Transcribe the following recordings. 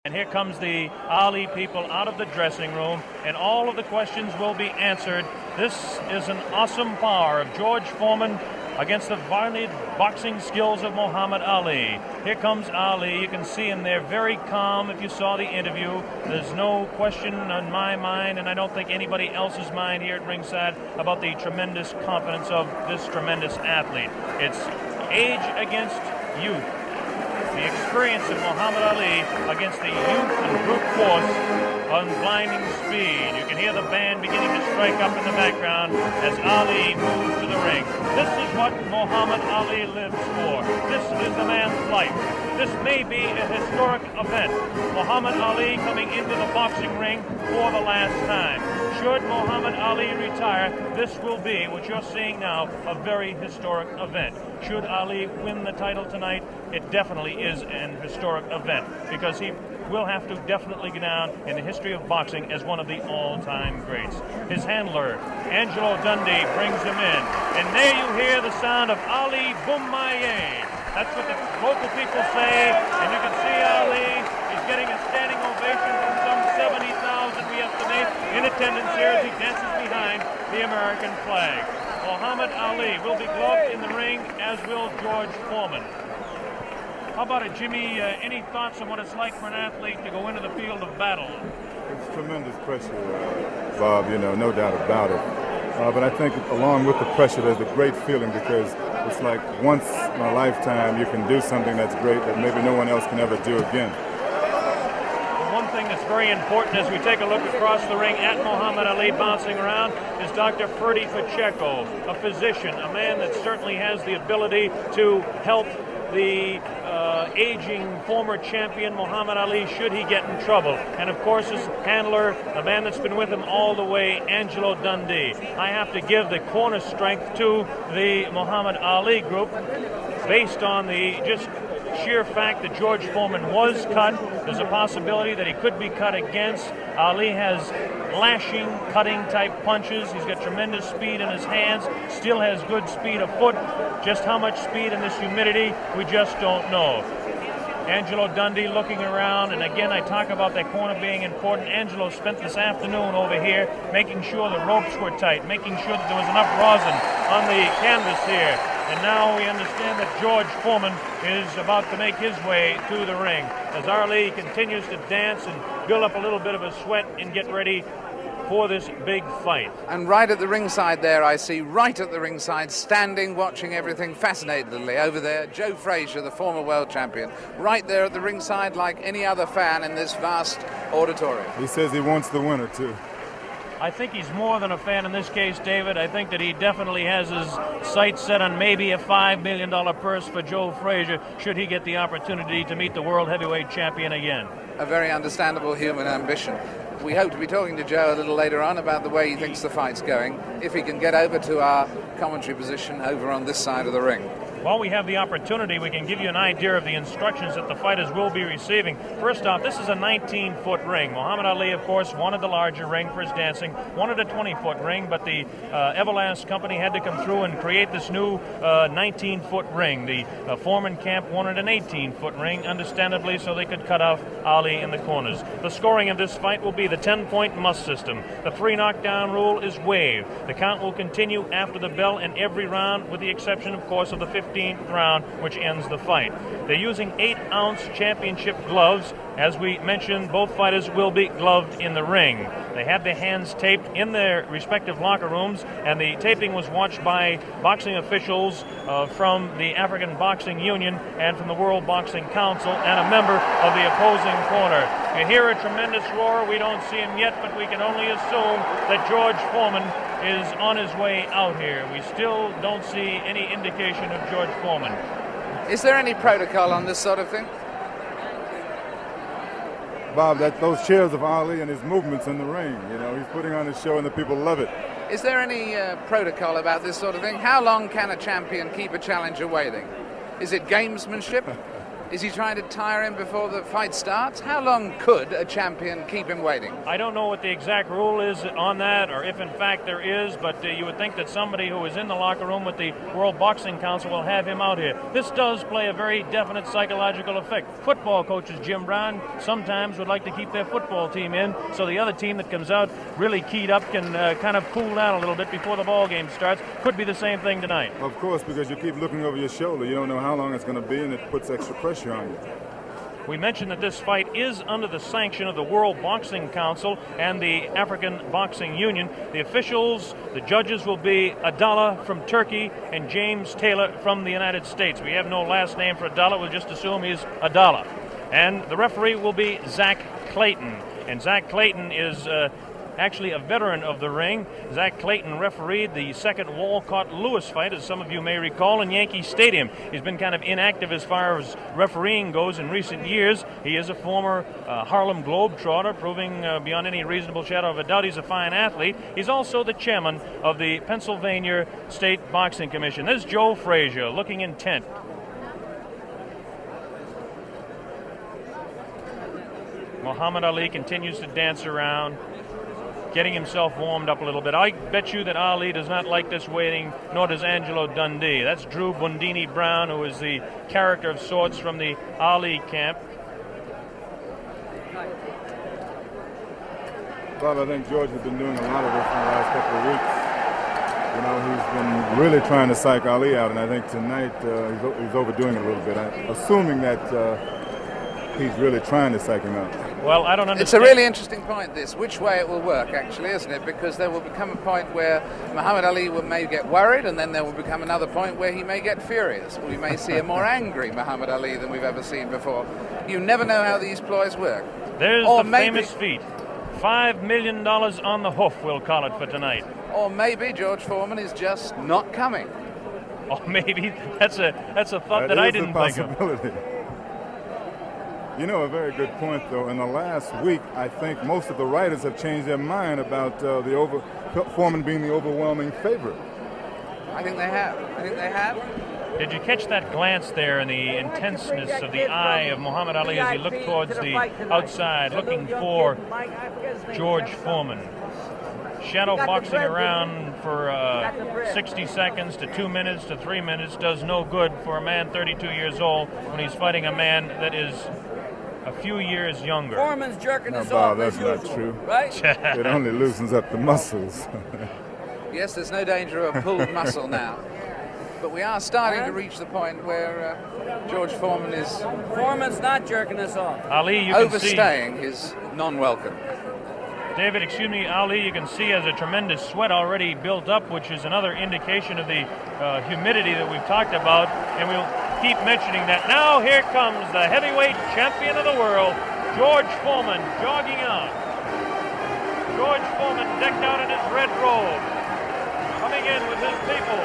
And here comes the Ali people out of the dressing room, and all of the questions will be answered. This is an awesome power of George Foreman against the varied boxing skills of Muhammad Ali. Here comes Ali. You can see him there very calm if you saw the interview. There's no question on my mind, and I don't think anybody else's mind here at ringside, about the tremendous confidence of this tremendous athlete. It's age against youth. The experience of Muhammad Ali against the youth and brute force on blinding speed. You can hear the band beginning to strike up in the background as Ali moves to the ring. This is what Muhammad Ali lives for. This is the man's life. This may be a historic event. Muhammad Ali coming into the boxing ring for the last time. Should Muhammad Ali retire, this will be, what you're seeing now, a very historic event. Should Ali win the title tonight, it definitely is an historic event, because he will have to definitely go down in the history of boxing as one of the all-time greats. His handler, Angelo Dundee, brings him in. And there you hear the sound of Ali Boumaier. That's what the local people say, and you can see Ali is getting a standing ovation from some 70,000, we estimate, in attendance here as he dances behind the American flag. Muhammad Ali will be gloved in the ring, as will George Foreman. How about it, Jimmy? Any thoughts on what it's like for an athlete to go into the field of battle? It's tremendous pressure, Bob, no doubt about it. But I think along with the pressure, there's a great feeling, because it's like once in a lifetime you can do something that's great that maybe no one else can ever do again. One thing that's very important as we take a look across the ring at Muhammad Ali bouncing around is Dr. Ferdy Pacheco, a physician, a man that certainly has the ability to help the aging former champion Muhammad Ali should he get in trouble. And of course his handler, a man that's been with him all the way, Angelo Dundee. I have to give the corner strength to the Muhammad Ali group based on the just sheer fact that George Foreman was cut. There's a possibility that he could be cut against. Ali has lashing, cutting type punches. He's got tremendous speed in his hands, still has good speed of foot. Just how much speed in this humidity, we just don't know. Angelo Dundee looking around, and again I talk about that corner being important. Angelo spent this afternoon over here making sure the ropes were tight, making sure that there was enough rosin on the canvas here. And now we understand that George Foreman is about to make his way to the ring as Ali continues to dance and build up a little bit of a sweat and get ready for this big fight. And right at the ringside there, I see right at the ringside, standing, watching everything fascinatedly over there, Joe Frazier, the former world champion, right there at the ringside like any other fan in this vast auditorium. He says he wants the winner, too. I think he's more than a fan in this case, David. I think that he definitely has his sights set on maybe a $5 million purse for Joe Frazier should he get the opportunity to meet the world heavyweight champion again. A very understandable human ambition. We hope to be talking to Joe a little later on about the way he thinks the fight's going, if he can get over to our commentary position over on this side of the ring. While we have the opportunity, we can give you an idea of the instructions that the fighters will be receiving. First off, this is a 19-foot ring. Muhammad Ali, of course, wanted the larger ring for his dancing, wanted a 20-foot ring, but the Everlast company had to come through and create this new 19-foot ring. The Foreman camp wanted an 18-foot ring, understandably, so they could cut off Ali in the corners. The scoring of this fight will be the 10-point must system. The 3 knockdown rule is waived. The count will continue after the bell in every round, with the exception, of course, of the 15th round, which ends the fight. They're using 8-ounce championship gloves. As we mentioned, both fighters will be gloved in the ring. They had their hands taped in their respective locker rooms, and the taping was watched by boxing officials from the African Boxing Union and from the World Boxing Council, and a member of the opposing corner. You hear a tremendous roar. We don't see him yet, but we can only assume that George Foreman is on his way out here. We still don't see any indication of George Foreman. Is there any protocol on this sort of thing? Bob, those cheers of Ali and his movements in the ring, he's putting on a show and the people love it. Is there any protocol about this sort of thing? How long can a champion keep a challenger waiting? Is it gamesmanship? Is he trying to tire him before the fight starts? How long could a champion keep him waiting? I don't know what the exact rule is on that, or if in fact there is, but you would think that somebody who is in the locker room with the World Boxing Council will have him out here. This does play a very definite psychological effect. Football coaches, Jim Brown, sometimes would like to keep their football team in, so the other team that comes out really keyed up can kind of cool down a little bit before the ball game starts. Could be the same thing tonight. Of course, because you keep looking over your shoulder. You don't know how long it's going to be, and it puts extra pressure on you. We mentioned that this fight is under the sanction of the World Boxing Council and the African Boxing Union. The officials, the judges will be Adala from Turkey and James Taylor from the United States. We have no last name for Adala. We'll just assume he's Adala. And the referee will be Zach Clayton. And Zach Clayton is actually a veteran of the ring. Zach Clayton refereed the second Walcott-Lewis fight, as some of you may recall, in Yankee Stadium. He's been kind of inactive as far as refereeing goes in recent years. He is a former Harlem Globetrotter, proving beyond any reasonable shadow of a doubt he's a fine athlete. He's also the chairman of the Pennsylvania State Boxing Commission. There's Joe Frazier, looking intent. Muhammad Ali continues to dance around, getting himself warmed up a little bit. I bet you that Ali does not like this waiting, nor does Angelo Dundee. That's Drew Bundini Brown, who is the character of sorts from the Ali camp. Bob, I think George has been doing a lot of this in the last couple of weeks. You know, he's been really trying to psych Ali out, and I think tonight he's overdoing it a little bit. Assuming that he's really trying to psych him out. Well, I don't understand. It's a really interesting point, this, which way it will work, actually, isn't it? Because there will become a point where Muhammad Ali may get worried, and then there will become another point where he may get furious. We may see a more angry Muhammad Ali than we've ever seen before. You never know how these ploys work. There's the famous feat. $5 million on the hoof, we'll call it, for tonight. Or maybe George Foreman is just not coming. Or maybe that's a thought that I didn't think of. You know, a very good point, though. In the last week, I think most of the writers have changed their mind about Foreman being the overwhelming favorite. I think they have. Did you catch that glance there and the intenseness of the eye of Muhammad Ali as he looked towards the outside, looking for George Foreman? Shadow boxing around for 60 seconds to 2 minutes to 3 minutes does no good for a man 32 years old when he's fighting a man that is a few years younger. Foreman's jerking us Bob, off. that's not true. Right? It only loosens up the muscles. Yes, there's no danger of pulled muscle now. But we are starting to reach the point where George Foreman is... Foreman's not jerking us off. Ali, you can overstaying his non-welcome. David, excuse me, Ali, you can see has a tremendous sweat already built up, which is another indication of the humidity that we've talked about, and we'll keep mentioning that. Now here comes the heavyweight champion of the world, George Foreman, jogging out. George Foreman decked out in his red robe, coming in with his people.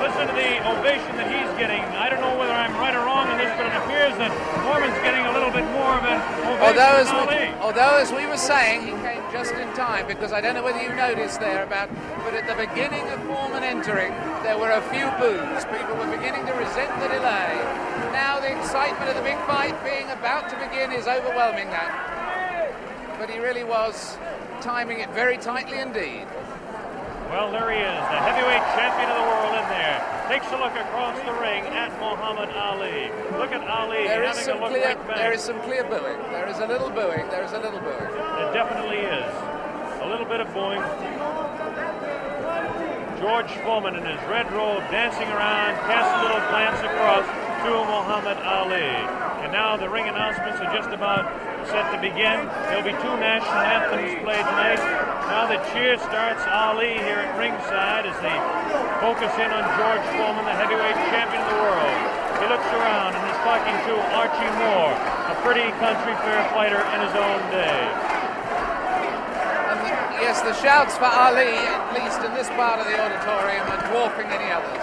Listen to the ovation that he's getting. I don't know whether I'm right or wrong in this, but it appears that Foreman's getting a little bit more of an ovation than Ali. Although, as we were saying, he came just in time, because I don't know whether you noticed there but at the beginning of Foreman entering, there were a few boos. People were beginning to resent the delay. Now the excitement of the big fight being about to begin is overwhelming that. But he really was timing it very tightly indeed. Well, there he is, the heavyweight champion of the world in there. Takes a look across the ring at Muhammad Ali. Look at Ali having a look right back. There is some clear booing. There is a little booing. There is a little booing. It definitely is. A little bit of booing. George Foreman in his red robe dancing around, casts a little glance across to Muhammad Ali. And now the ring announcements are just about set to begin. There'll be two national anthems played tonight. Now the cheer starts. Ali here at ringside as they focus in on George Foreman, the heavyweight champion of the world. He looks around and is talking to Archie Moore, a pretty country fair fighter in his own day. Yes, the shouts for Ali, at least in this part of the auditorium, are dwarfing any others.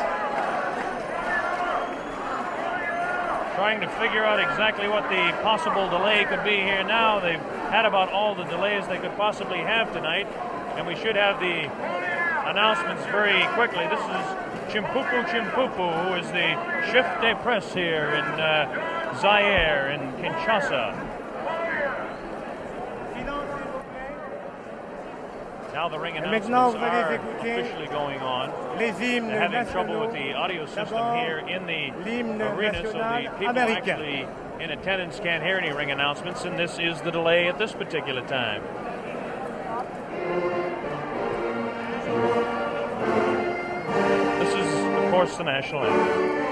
Trying to figure out exactly what the possible delay could be here now. They've had about all the delays they could possibly have tonight, and we should have the announcements very quickly. This is Chimpupu Chimpupu, who is the chef de presse here in Zaire, in Kinshasa. Now the ring announcements are officially going on. They're having trouble with the audio system here in the arena, so the people actually in attendance can't hear any ring announcements, and this is the delay at this particular time. This is, of course, the national anthem.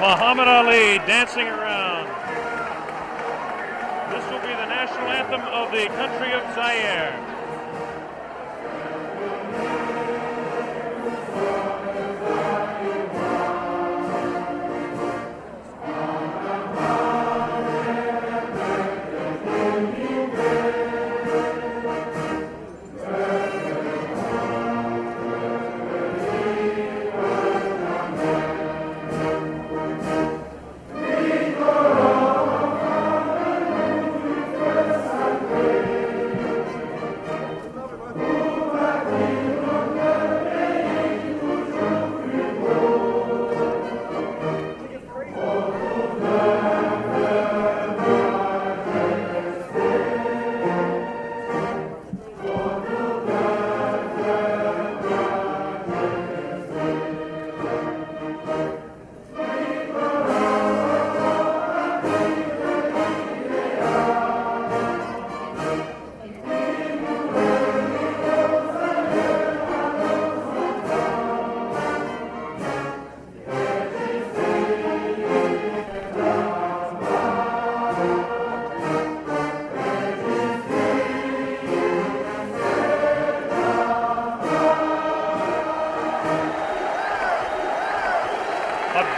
Muhammad Ali dancing around. This will be the national anthem of the country of Zaire.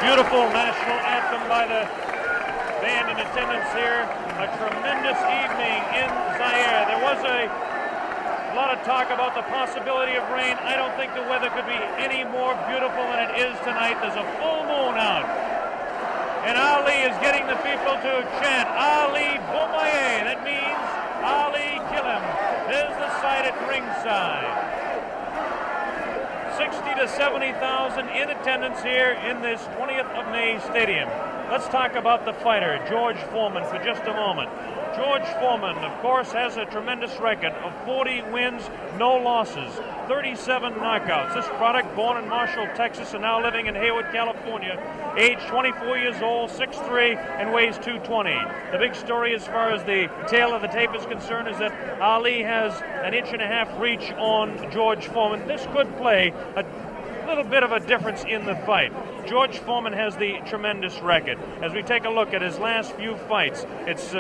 Beautiful national anthem by the band in attendance here. A tremendous evening in Zaire. There was a lot of talk about the possibility of rain. I don't think the weather could be any more beautiful than it is tonight. There's a full moon out. And Ali is getting the people to chant, Ali Bomaye. That means Ali kill him. There's the sight at ringside. 60 to 70,000 in attendance here in this 20th of May stadium. Let's talk about the fighter, George Foreman, for just a moment. George Foreman, of course, has a tremendous record of 40 wins, no losses, 37 knockouts. This product, born in Marshall, Texas, and now living in Hayward, California, age 24 years old, 6'3", and weighs 220. The big story as far as the tail of the tape is concerned is that Ali has an 1.5 inch reach on George Foreman. This could play a little bit of a difference in the fight. George Foreman has the tremendous record. As we take a look at his last few fights, it's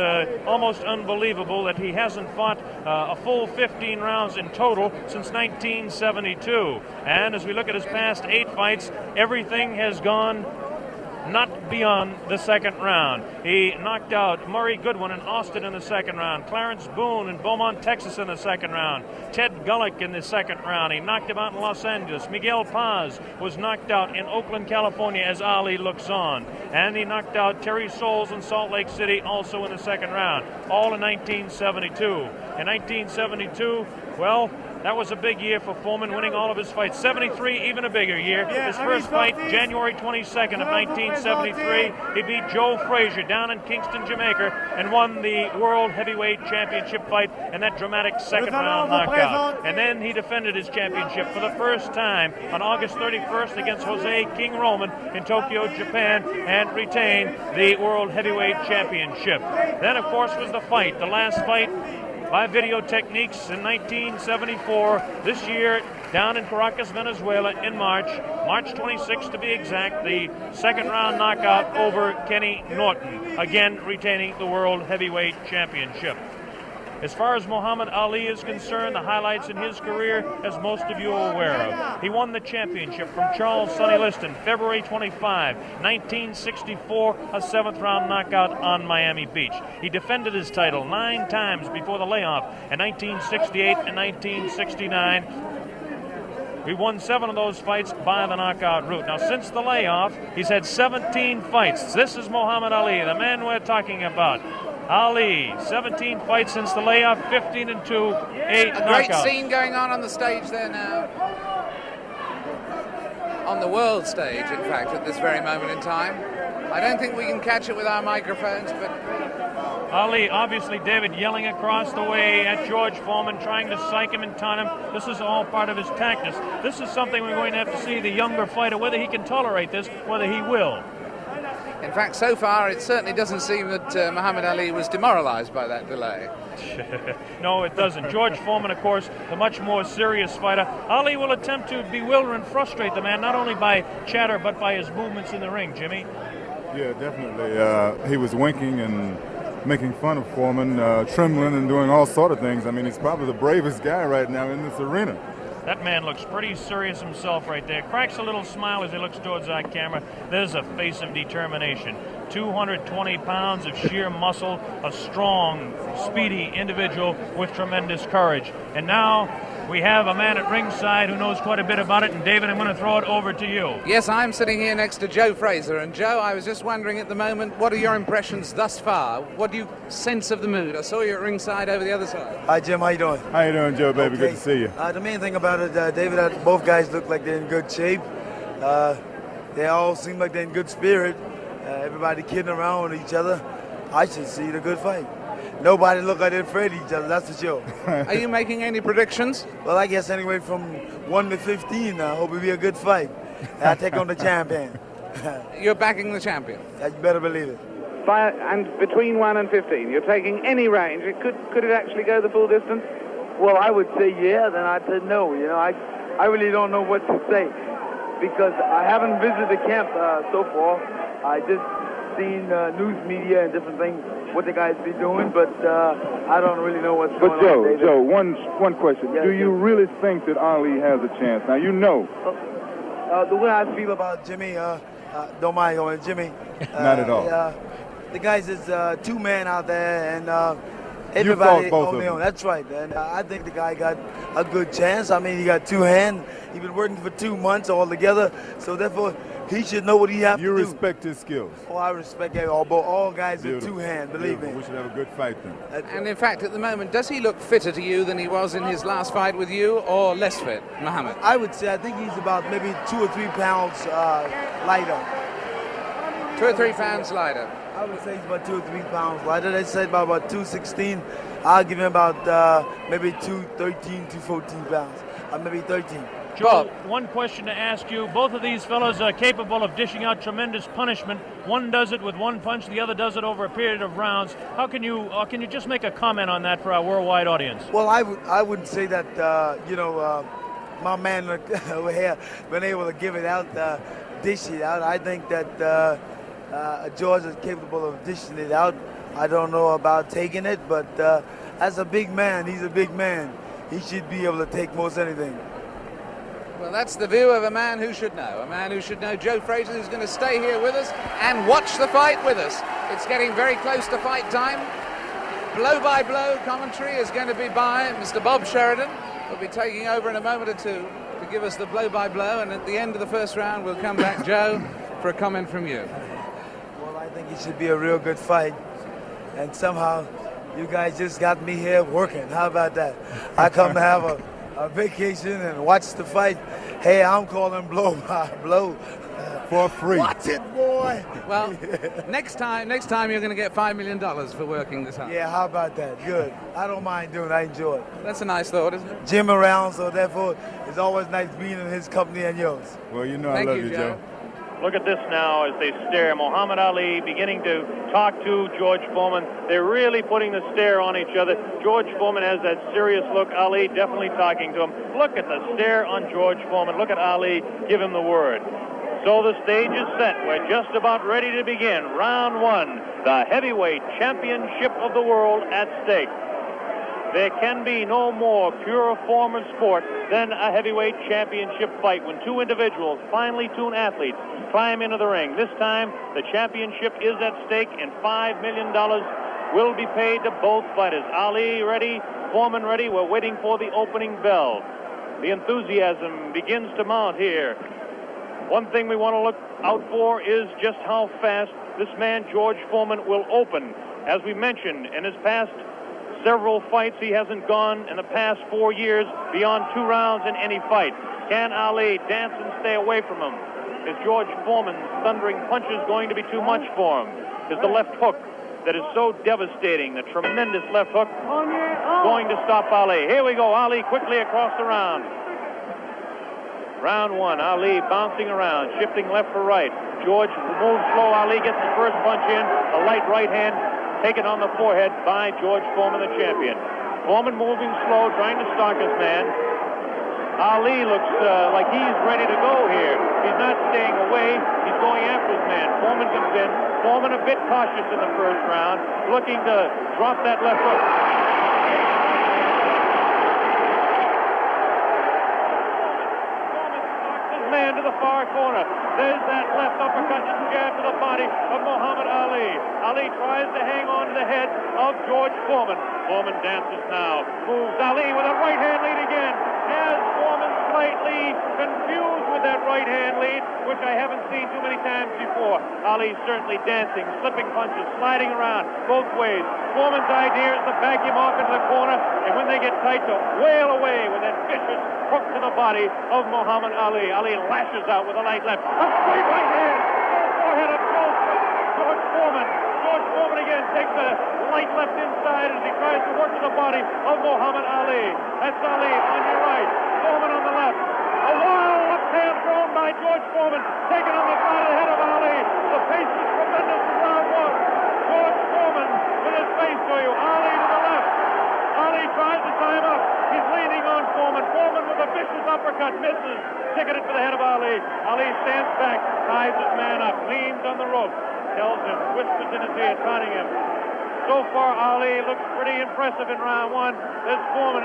almost unbelievable that he hasn't fought a full 15 rounds in total since 1972. And as we look at his past 8 fights, everything has gone not beyond the second round. He knocked out Murray Goodwin in Austin in the second round, Clarence Boone in Beaumont, Texas in the second round, Ted Gullick in the second round. He knocked him out in Los Angeles. Miguel Paz was knocked out in Oakland, California as Ali looks on. And he knocked out Terry Souls in Salt Lake City also in the second round, all in 1972. In 1972, well, that was a big year for Foreman, winning all of his fights. 73, even a bigger year. His first fight, January 22nd of 1973, he beat Joe Frazier down in Kingston, Jamaica, and won the World Heavyweight Championship fight in that dramatic second-round knockout. And then he defended his championship for the first time on August 31st against Jose King Roman in Tokyo, Japan, and retained the World Heavyweight Championship. Then, of course, was the fight, the last fight by video techniques in 1974. This year, down in Caracas, Venezuela, in March 26th to be exact, the second round knockout over Kenny Norton, again retaining the World Heavyweight Championship. As far as Muhammad Ali is concerned, the highlights in his career, as most of you are aware of. He won the championship from Charles Sonny Liston, February 25, 1964, a seventh-round knockout on Miami Beach. He defended his title 9 times before the layoff in 1968 and 1969. We won 7 of those fights by the knockout route. Now, since the layoff, he's had 17 fights. This is Muhammad Ali, the man we're talking about. Ali, 17 fights since the layoff, 15-2, 8 knockouts. A great scene going on the stage there now. On the world stage, in fact, at this very moment in time. I don't think we can catch it with our microphones, but... Ali, obviously, David, yelling across the way at George Foreman, trying to psych him and taunt him. This is all part of his tactics. This is something we're going to have to see the younger fighter, whether he can tolerate this, whether he will. In fact, so far, it certainly doesn't seem that Muhammad Ali was demoralized by that delay. No, it doesn't. George Foreman, of course, the much more serious fighter. Ali will attempt to bewilder and frustrate the man, not only by chatter, but by his movements in the ring, Jimmy. Yeah, definitely. He was winking and making fun of Foreman, trembling and doing all sort of things. I mean, he's probably the bravest guy right now in this arena. That man looks pretty serious himself right there. Cracks a little smile as he looks towards that camera. There's a face of determination. 220 pounds of sheer muscle, a strong, speedy individual with tremendous courage. And now we have a man at ringside who knows quite a bit about it. And David, I'm going to throw it over to you. Yes, I'm sitting here next to Joe Fraser. And Joe, I was just wondering at the moment, what are your impressions thus far? What do you sense of the mood? I saw you at ringside over the other side. Hi, Jim. How you doing? How you doing, Joe, baby? Okay. Good to see you. The main thing about it, David, both guys look like they're in good shape. They all seem like they're in good spirit. Everybody kidding around with each other. I should see a good fight. Nobody look like they're afraid of each other, that's for sure. Are you making any predictions? Well, I guess anyway from 1 to 15, I hope it'll be a good fight. I take on the champion. You're backing the champion? You better believe it. And between 1 and 15, you're taking any range. Could it actually go the full distance? Well, I would say yeah, then I'd say no. You know, I really don't know what to say because I haven't visited the camp so far. I just seen news media and different things, what the guys be doing, but I don't really know what's going on. But Joe, one question. Yes, do you really think that Ali has a chance? Now, you know. The way I feel about Jimmy, don't mind going, Jimmy. Not at all. The guys is 2-man out there, and everybody on their own. That's right, and I think the guy got a good chance. I mean, he got 2 hands. He's been working for 2 months altogether, so therefore he should know what he has to do. You respect his skills. Oh, I respect all guys with 2 hands, believe me. We should have a good fight then. And in fact, at the moment, does he look fitter to you than he was in his last fight with you, or less fit, Muhammad? I would say I think he's about maybe 2 or 3 pounds lighter. 2 or 3 pounds lighter. I would say he's about 2 or 3 pounds lighter. They say about 216. I'll give him about maybe 213, 214 pounds. Maybe 13. Joe, one question to ask you. Both of these fellows are capable of dishing out tremendous punishment. One does it with 1 punch, the other does it over a period of rounds. How can you just make a comment on that for our worldwide audience? Well, I wouldn't say that, my man over here been able to give it out, dish it out. I think that George is capable of dishing it out. I don't know about taking it, but as a big man, he's a big man. He should be able to take most anything. Well, that's the view of a man who should know. A man who should know. Joe Frazier, who's going to stay here with us and watch the fight with us. It's getting very close to fight time. Blow-by-blow commentary is going to be by Mr. Bob Sheridan. We'll be taking over in a moment or two to give us the blow-by-blow, and at the end of the first round, we'll come back, Joe, for a comment from you. Well, I think it should be a real good fight, and somehow you guys just got me here working. How about that? I come to have a vacation and watch the fight. Hey, I'm calling blow-by-blow. For free. Watch it, boy. Well, next time you're going to get $5 million for working this hard. Yeah, how about that? Good. I don't mind doing it. I enjoy it. That's a nice thought, isn't it? Jim around, so therefore it's always nice being in his company and yours. Well, you know Thank I love you, you, Joe. Look at this now as they stare. Muhammad Ali beginning to talk to George Foreman. They're really putting the stare on each other. George Foreman has that serious look. Ali definitely talking to him. Look at the stare on George Foreman. Look at Ali give him the word. So the stage is set. We're just about ready to begin. Round one, the heavyweight championship of the world at stake. There can be no more pure form of sport than a heavyweight championship fight when two individuals, finely tuned athletes, climb into the ring. This time, the championship is at stake, and $5 million will be paid to both fighters. Ali ready, Foreman ready. We're waiting for the opening bell. The enthusiasm begins to mount here. One thing we want to look out for is just how fast this man, George Foreman, will open. As we mentioned, in his past several fights, he hasn't gone in the past 4 years beyond 2 rounds in any fight. Can Ali dance and stay away from him? Is George Foreman's thundering punches going to be too much for him? Is the left hook that is so devastating, the tremendous left hook, going to stop Ali? Here we go, Ali quickly across the round. Round one, Ali bouncing around, shifting left for right. George moves slow. Ali gets the first punch in. A light right hand taken on the forehead by George Foreman, the champion. Foreman moving slow, trying to stalk his man. Ali looks like he's ready to go here. He's not staying away. He's going after his man. Foreman comes in. Foreman a bit cautious in the first round, looking to drop that left hook. Man to the far corner. There's that left uppercut and jab to the body of Muhammad Ali. Ali tries to hang on to the head of George Foreman. Foreman dances now. Moves Ali with a right hand lead again. Has Foreman slightly confused with that right hand lead, which I haven't seen too many times before. Ali certainly dancing, slipping punches, sliding around both ways. Foreman's idea is to back him off into the corner, and when they get tight, to wail away with that vicious hook to the body of Muhammad Ali. Ali lashes out with a light left. A straight right hand. Forehead of George Foreman. George Foreman again takes a light left inside as he tries to work to the body of Muhammad Ali. That's Ali on your right. Foreman on the left. A wild left hand thrown by George Foreman. Taken on the side of the head of Ali. The pace is tremendous in round one. George Foreman with his face to you. Ali to the left. Ali tries to tie him up. He's leaning on Foreman. Foreman with a vicious uppercut. Misses. Ticketed to the head of Ali. Ali stands back. Ties his man up. Leans on the rope. Tells him. Whispers in his ear. Taunting him. So far, Ali looks pretty impressive in round one. This Foreman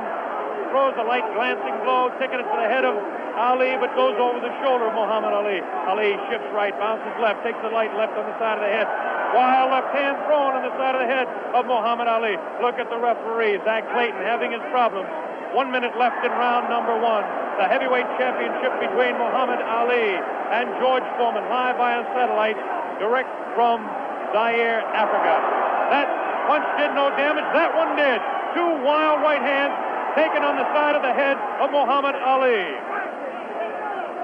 throws a light glancing blow. Ticketed to the head of Ali, but goes over the shoulder of Muhammad Ali. Ali shifts right. Bounces left. Takes the light left on the side of the head. Wild left hand thrown on the side of the head of Muhammad Ali. Look at the referee, Zach Clayton, having his problems. 1 minute left in round number one. The heavyweight championship between Muhammad Ali and George Foreman, live via satellite, direct from Zaire, Africa. That punch did no damage. That one did. 2 wild right hands taken on the side of the head of Muhammad Ali.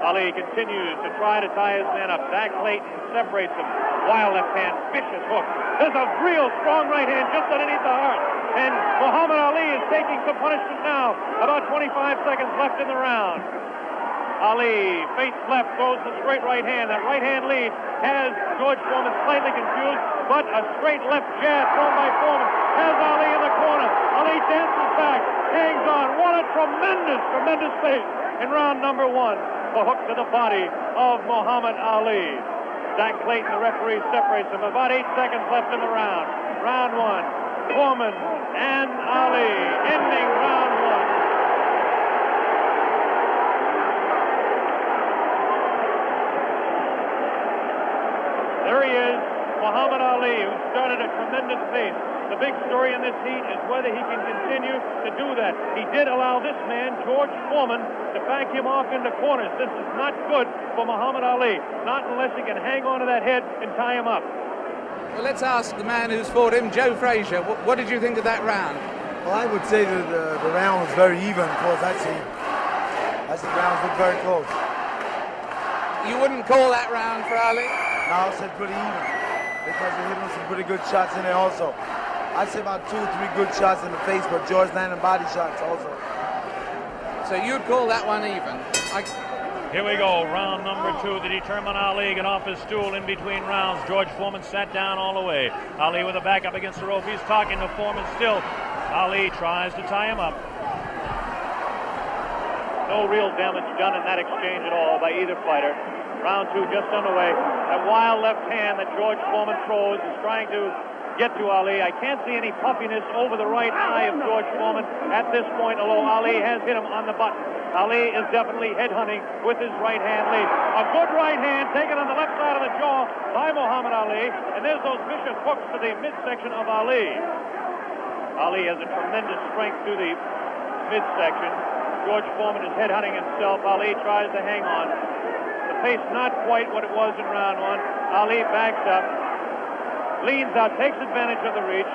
Ali continues to try to tie his man up. Zach Clayton separates him. Wild left hand, vicious hook. There's a real strong right hand just underneath the heart. And Muhammad Ali is taking some punishment now. About 25 seconds left in the round. Ali feints left, throws the straight right hand. That right hand lead has George Foreman slightly confused, but a straight left jab thrown by Foreman has Ali in the corner. Ali dances back, hangs on. What a tremendous, tremendous pace in round number one. The hook to the body of Muhammad Ali. Zach Clayton, the referee, separates them. About 8 seconds left in the round. Round one. Foreman and Ali ending round one. Muhammad Ali, who started a tremendous pace. The big story in this heat is whether he can continue to do that. He did allow this man, George Foreman, to back him off into corners. This is not good for Muhammad Ali, not unless he can hang on to that head and tie him up. Well, let's ask the man who's fought him, Joe Frazier. What did you think of that round? Well, I would say that the round was very even. Of course, I see the rounds look very close. You wouldn't call that round for Ali? No, I said pretty even because he hit him some pretty good shots in there also. I'd say about 2 or 3 good shots in the face, but George landed body shots also. So you'd call that one even? Here we go, round number 2 to determine Ali. Get off his stool in between rounds. George Foreman sat down all the way. Ali with a back up against the rope. He's talking to Foreman still. Ali tries to tie him up. No real damage done in that exchange at all by either fighter. Round 2 just underway. That wild left hand that George Foreman throws is trying to get to Ali. I can't see any puffiness over the right eye of George Foreman at this point, although Ali has hit him on the button. Ali is definitely headhunting with his right hand lead. A good right hand taken on the left side of the jaw by Muhammad Ali, and there's those vicious hooks to the midsection of Ali. Ali has a tremendous strength through the midsection. George Foreman is headhunting himself. Ali tries to hang on. The pace not quite what it was in round 1. Ali backs up, leans out, takes advantage of the reach.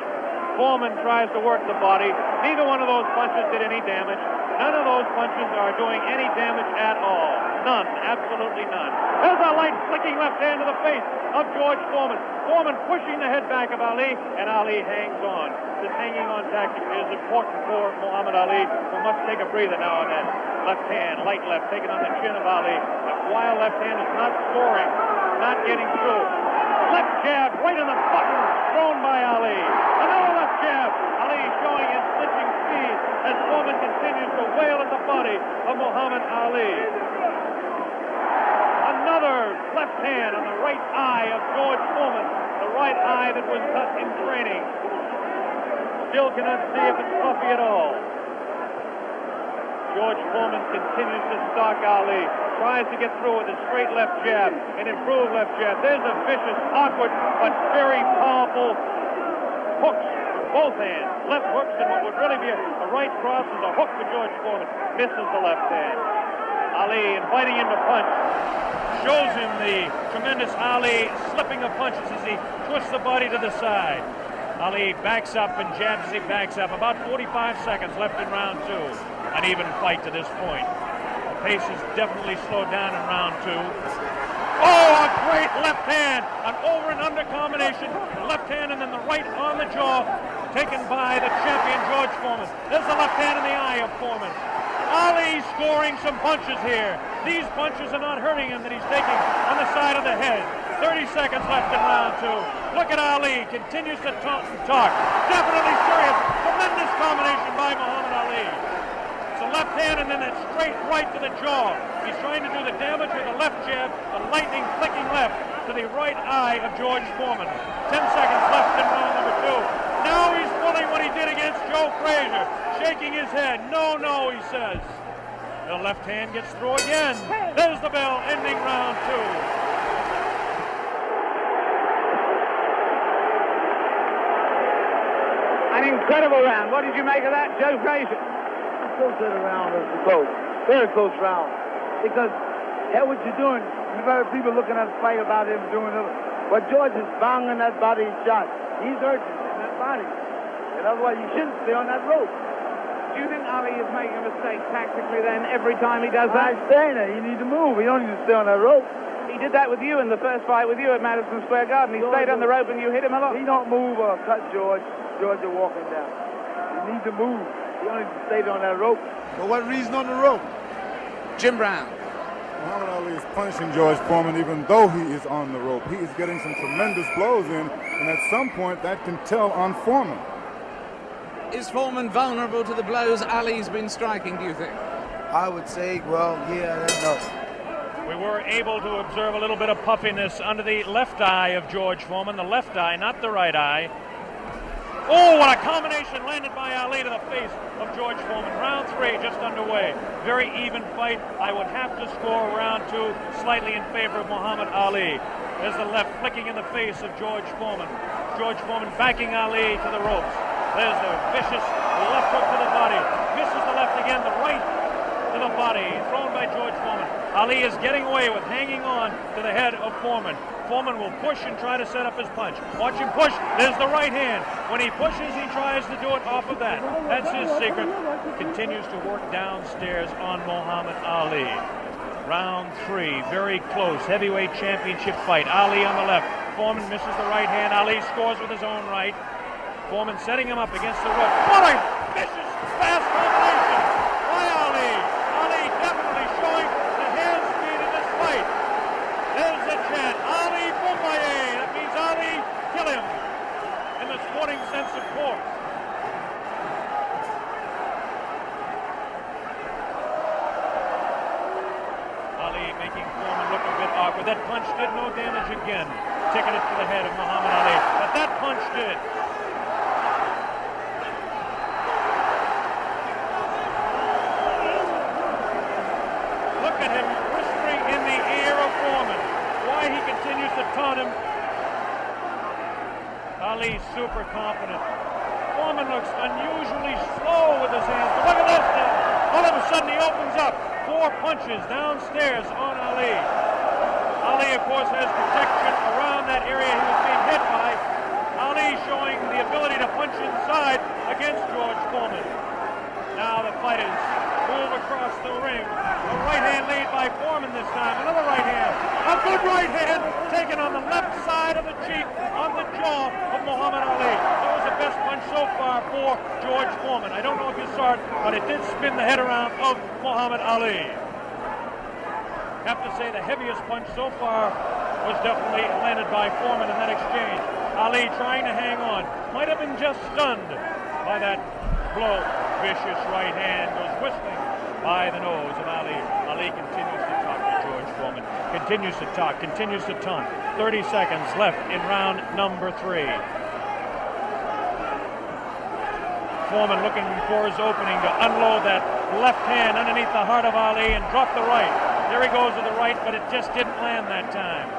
Foreman tries to work the body. Neither one of those punches did any damage. None of those punches are doing any damage at all. None, absolutely none. There's a light flicking left hand to the face of George Foreman. Foreman pushing the head back of Ali, and Ali hangs on. This hanging on tactic is important for Muhammad Ali, who must take a breather now and then. Left hand, light left, taken on the chin of Ali. That wild left hand is not scoring, not getting through. Left jab right in the button, thrown by Ali. Another left jab. Ali showing his slipping speed as Foreman continues to wail at the body of Muhammad Ali. Another left hand on the right eye of George Foreman, the right eye that was cut in training. Still cannot see if it's puffy at all. George Foreman continues to stalk Ali, tries to get through with a straight left jab, an improved left jab. There's a vicious, awkward, but very powerful hooks with both hands. Left hooks, and what would really be a right cross is a hook for George Foreman. Misses the left hand. Ali inviting him to punch. Shows him the tremendous Ali slipping of punches as he twists the body to the side. Ali backs up and jabs as he backs up. About 45 seconds left in round 2. An even fight to this point. The pace is definitely slowed down in round 2. Oh, a great left hand. An over and under combination. The left hand and then the right on the jaw. Taken by the champion George Foreman. There's the left hand in the eye of Foreman. Ali scoring some punches here. These punches are not hurting him that he's taking on the side of the head. 30 seconds left in round 2. Look at Ali. Continues to talk and talk. Definitely serious. Tremendous combination by Muhammad Ali. It's a left hand and then that straight right to the jaw. He's trying to do the damage with a left jab, the lightning flicking left to the right eye of George Foreman. 10 seconds left in round number 2. Now he's pulling what he did against Joe Frazier, shaking his head. No, no, he says. The left hand gets through again. There's the bell, ending round 2. An incredible round. What did you make of that, Joe Frazier? Close to the round is close. Very close round. Because hell, what you're doing, you've heard people looking at the fight about him doing it. But George is banging that body shot. He's hurting in that body. And otherwise you shouldn't stay on that rope. Do you think Ali is making a mistake tactically then every time he does that? I'm saying that. You need to move. You don't need to stay on that rope. He did that with you in the first fight with you at Madison Square Garden. He stayed on the rope and you hit him a lot. He don't move or cut George. George is walking down. You need to move. You don't need to stay on that rope. For what reason on the rope? Jim Brown. Muhammad Ali is punishing George Foreman even though he is on the rope. He is getting some tremendous blows in, and at some point that can tell on Foreman. Is Foreman vulnerable to the blows Ali's been striking, do you think? I would say, well, yeah, no. We were able to observe a little bit of puffiness under the left eye of George Foreman. The left eye, not the right eye. Oh, what a combination landed by Ali to the face of George Foreman. Round 3 just underway. Very even fight. I would have to score round 2 slightly in favor of Muhammad Ali. There's the left flicking in the face of George Foreman. George Foreman backing Ali to the ropes. There's the vicious left hook to the body. Misses the left again, the right to the body. Thrown by George Foreman. Ali is getting away with hanging on to the head of Foreman. Foreman will push and try to set up his punch. Watch him push. There's the right hand. When he pushes, he tries to do it off of that. That's his secret. Continues to work downstairs on Muhammad Ali. Round 3, very close. Heavyweight championship fight. Ali on the left. Foreman misses the right hand. Ali scores with his own right. Foreman setting him up against the rope. What a vicious, fast combination by Ali. Ali definitely showing the hand speed in this fight. There's the chant. Ali Boumbaye. That means Ali, kill him. In the sporting sense, of course. Ali making Foreman look a bit awkward. That punch did no damage again. Taking it to the head of Muhammad Ali. But that punch did. Look at him whispering in the ear of Foreman. Why he continues to taunt him. Ali super confident. Foreman looks unusually slow with his hands. But look at this now. All of a sudden he opens up. 4 punches downstairs on Ali. Ali, of course, has protection around that area he was being hit by. Ali showing the ability to punch inside against George Foreman. Now the fighters move across the ring. A right hand lead by Foreman this time. Another right hand. A good right hand taken on the left side of the cheek, on the jaw of Muhammad Ali. That was the best punch so far for George Foreman. I don't know if you saw it, but it did spin the head around of Muhammad Ali. Have to say the heaviest punch so far was definitely landed by Foreman in that exchange. Ali trying to hang on. Might have been just stunned by that blow. Vicious right hand goes whistling by the nose of Ali. Ali continues to talk to George Foreman. Continues to talk, continues to taunt. 30 seconds left in round number 3. Foreman looking for his opening to unload that left hand underneath the heart of Ali and drop the right. There he goes with the right, but it just didn't land that time.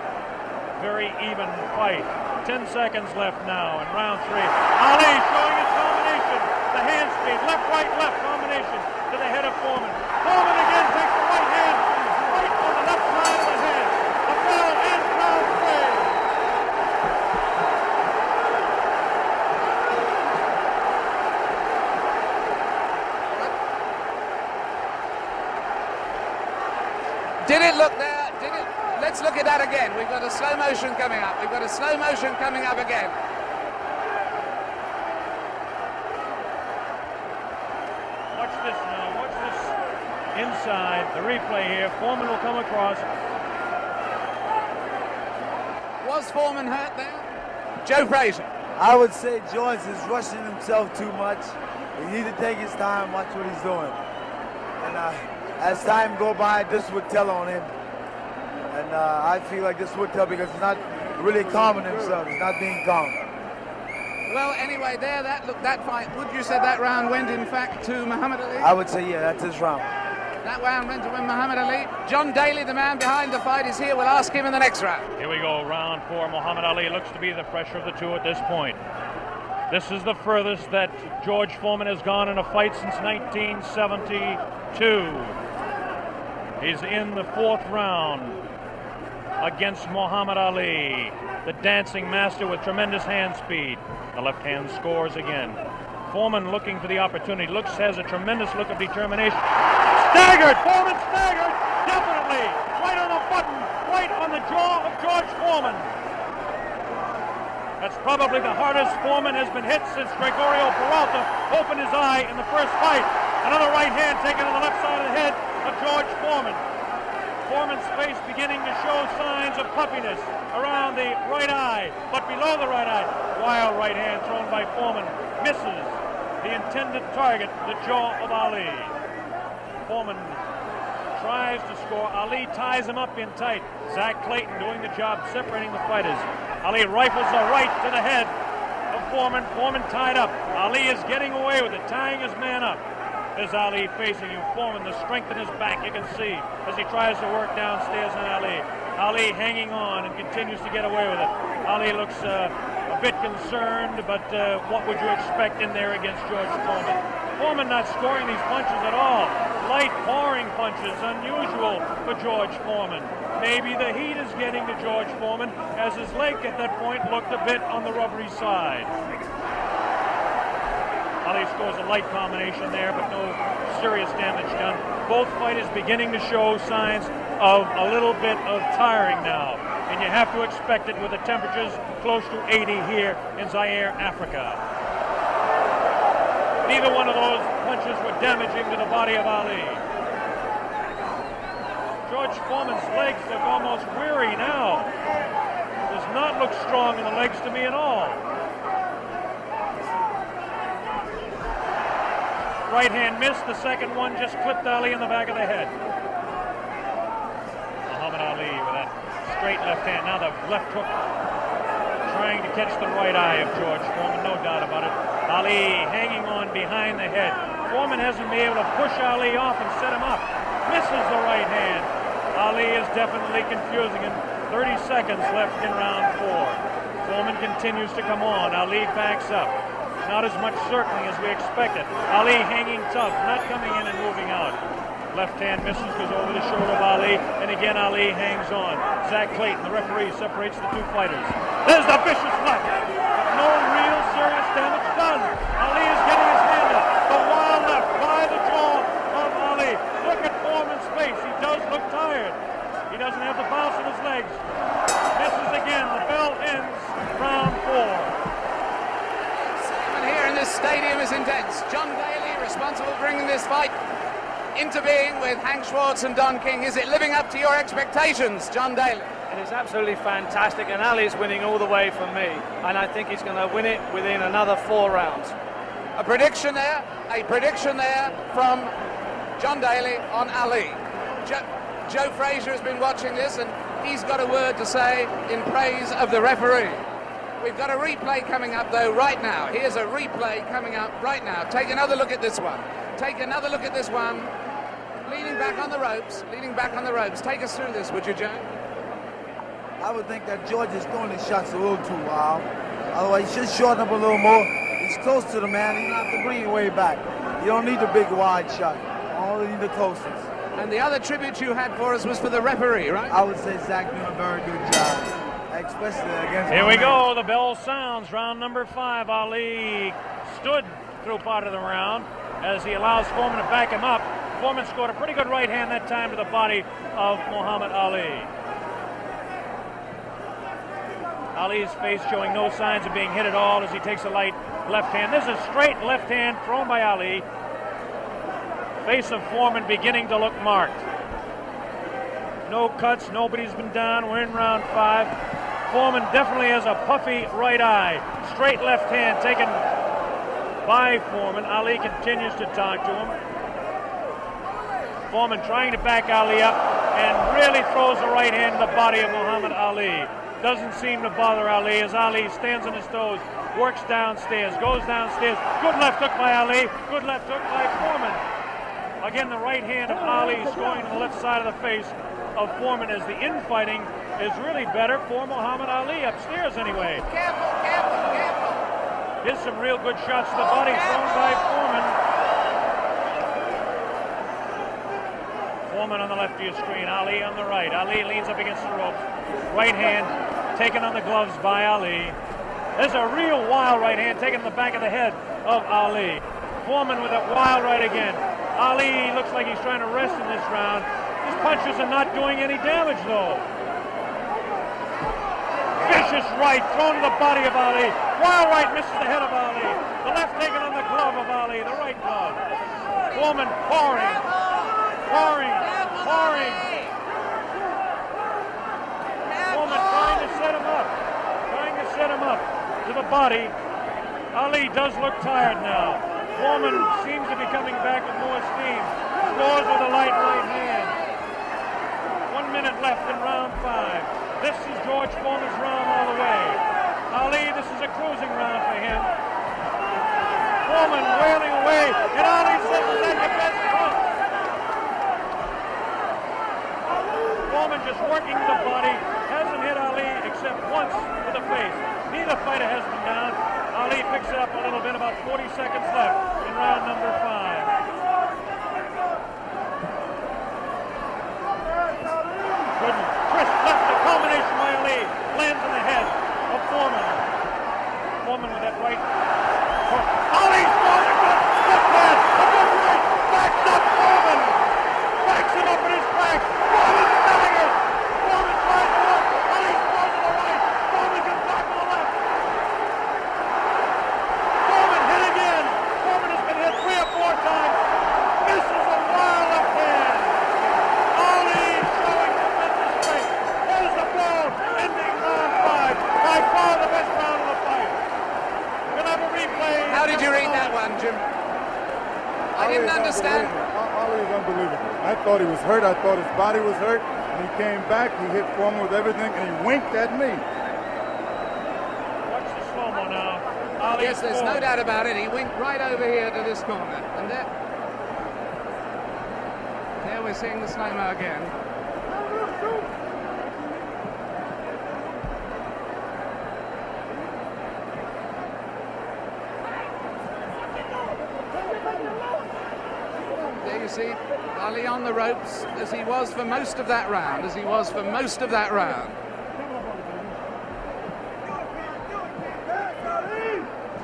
Very even fight. 10 seconds left now in round 3. Ali showing his combination. The hand speed, left combination to the head of Foreman. Foreman again takes the right hand, right on the left side of the head. A bell and round 3. Did it look there? Did it? Let's look at that again. We've got a slow motion coming up. We've got a slow motion coming up again. Watch this now. Watch this inside. The replay here. Foreman will come across. Was Foreman hurt there? Joe Frazier. I would say George is rushing himself too much. He needs to take his time, watch what he's doing. And as time go by, this would tell on him. And I feel like this would tell because he's not really calming himself. He's not being calm. Well, anyway, there, that fight, would you say that round went, in fact, to Muhammad Ali? I would say, yeah, that's his round. That round went to win Muhammad Ali. John Daly, the man behind the fight, is here. We'll ask him in the next round. Here we go, round 4. Muhammad Ali looks to be the fresher of the two at this point. This is the furthest that George Foreman has gone in a fight since 1972. He's in the 4th round against Muhammad Ali, the dancing master with tremendous hand speed. The left hand scores again. Foreman looking for the opportunity. Has a tremendous look of determination. Staggered! Foreman staggered! Definitely! Right on the button! Right on the jaw of George Foreman. That's probably the hardest Foreman has been hit since Gregorio Peralta opened his eye in the first fight. Another right hand taken on the left side of the head of George Foreman. Foreman's face beginning to show signs of puffiness around the right eye, but below the right eye. Wild right hand thrown by Foreman. Misses the intended target, the jaw of Ali. Foreman tries to score. Ali ties him up in tight. Zach Clayton doing the job separating the fighters. Ali rifles a right to the head of Foreman. Foreman tied up. Ali is getting away with it, tying his man up. There's Ali facing you. Foreman, the strength in his back you can see as he tries to work downstairs on Ali. Ali hanging on and continues to get away with it. Ali looks a bit concerned, but what would you expect in there against George Foreman? Foreman not scoring these punches at all. Light pouring punches, unusual for George Foreman. Maybe the heat is getting to George Foreman as his leg at that point looked a bit on the rubbery side. Ali scores a light combination there, but no serious damage done. Both fighters beginning to show signs of a little bit of tiring now. And you have to expect it with the temperatures close to 80 here in Zaire, Africa. Neither one of those punches were damaging to the body of Ali. George Foreman's legs look almost weary now. Does not look strong in the legs to me at all. Right hand missed, the second one just clipped Ali in the back of the head. Muhammad Ali with that straight left hand. Now the left hook trying to catch the right eye of George Foreman, no doubt about it. Ali hanging on behind the head. Foreman hasn't been able to push Ali off and set him up. Misses the right hand. Ali is definitely confusing him. 30 seconds left in round 4. Foreman continues to come on. Ali backs up. Not as much circling as we expected. Ali hanging tough, not coming in and moving out. Left hand misses, goes over the shoulder of Ali, and again Ali hangs on. Zach Clayton, the referee, separates the two fighters. There's the vicious left. No real serious damage done. Ali is getting his hand up. The wild left by the jaw of Ali. Look at Foreman's face. He does look tired. He doesn't have the bounce in his legs. Misses again. The bell ends round 4. Here in this stadium is intense. John Daly, responsible for bringing this fight into being with Hank Schwartz and Don King. Is it living up to your expectations, John Daly? It is absolutely fantastic, and Ali's winning all the way for me, and I think he's going to win it within another 4 rounds. A prediction there from John Daly on Ali. Joe Frazier has been watching this, and he's got a word to say in praise of the referee. We've got a replay coming up, though, right now. Here's a replay coming up right now. Take another look at this one. Take another look at this one. Leaning back on the ropes. Leaning back on the ropes. Take us through this, would you, Joe? I would think that George is throwing his shots a little too wild. Otherwise, he should shorten up a little more. He's close to the man. He don't have to bring it way back. You don't need the big wide shot. Only need the closest. And the other tribute you had for us was for the referee, right? I would say Zach doing a very good job. Especially against Here we go. The bell sounds. Round number 5. Ali stood through part of the round as he allows Foreman to back him up. Foreman scored a pretty good right hand that time to the body of Muhammad Ali. Ali's face showing no signs of being hit at all as he takes a light left hand. This is a straight left hand thrown by Ali. Face of Foreman beginning to look marked. No cuts. Nobody's been down. We're in round 5. Foreman definitely has a puffy right eye. Straight left hand taken by Foreman. Ali continues to talk to him. Foreman trying to back Ali up and really throws the right hand in the body of Muhammad Ali. Doesn't seem to bother Ali as Ali stands on his toes, works downstairs, goes downstairs. Good left hook by Ali. Good left hook by Foreman. Again, the right hand of Ali is going to the left side of the face of Foreman as the infighting is really better for Muhammad Ali, upstairs anyway. Careful, careful, careful. Here's some real good shots to the body thrown by Foreman. Foreman on the left of your screen, Ali on the right. Ali leans up against the ropes. Right hand taken on the gloves by Ali. There's a real wild right hand taken in the back of the head of Ali. Foreman with a wild right again. Ali looks like he's trying to rest in this round. His punches are not doing any damage, though. Vicious right thrown to the body of Ali. Wild right misses the head of Ali. The left taken on the glove of Ali, the right glove. Foreman pouring. Foreman trying to set him up to the body. Ali does look tired now. Foreman seems to be coming back with more steam. Scores with a light right hand. 1 minute left in round 5. This is George Foreman's round all the way. Ali, this is a cruising round for him. Foreman wailing away, and Ali says, "Is that your best punch?" Foreman just working the body, hasn't hit Ali except once with the face. Neither fighter has been down. Ali picks it up a little bit, about 40 seconds left in round number 5. Good crisp left, a combination by Ali, lands in the head of Foreman. Foreman with that right. Ali's throwing a good left hand, a good right, backs up Foreman. Backs him up in his back. Foreman staggered. Foreman tries to look. Ali throws to the right. Foreman gets back to the left. Foreman hit again. Foreman has been hit 3 or 4 times. Misses a wild left hand. Ali showing tremendous strength. There's the blow, ending round 5. By far the best round of the fight. We'll have a replay. How did you read that one, Jim? I didn't understand. Ali is unbelievable. I thought he was hurt. I thought his body was hurt. And he came back. He hit Foreman with everything, and he winked at me. Watch the slow-mo now. Ali Yes, there's no doubt about it. He winked right over here to this corner. And there we're seeing the slow-mo again. There you see Ali on the ropes as he was for most of that round,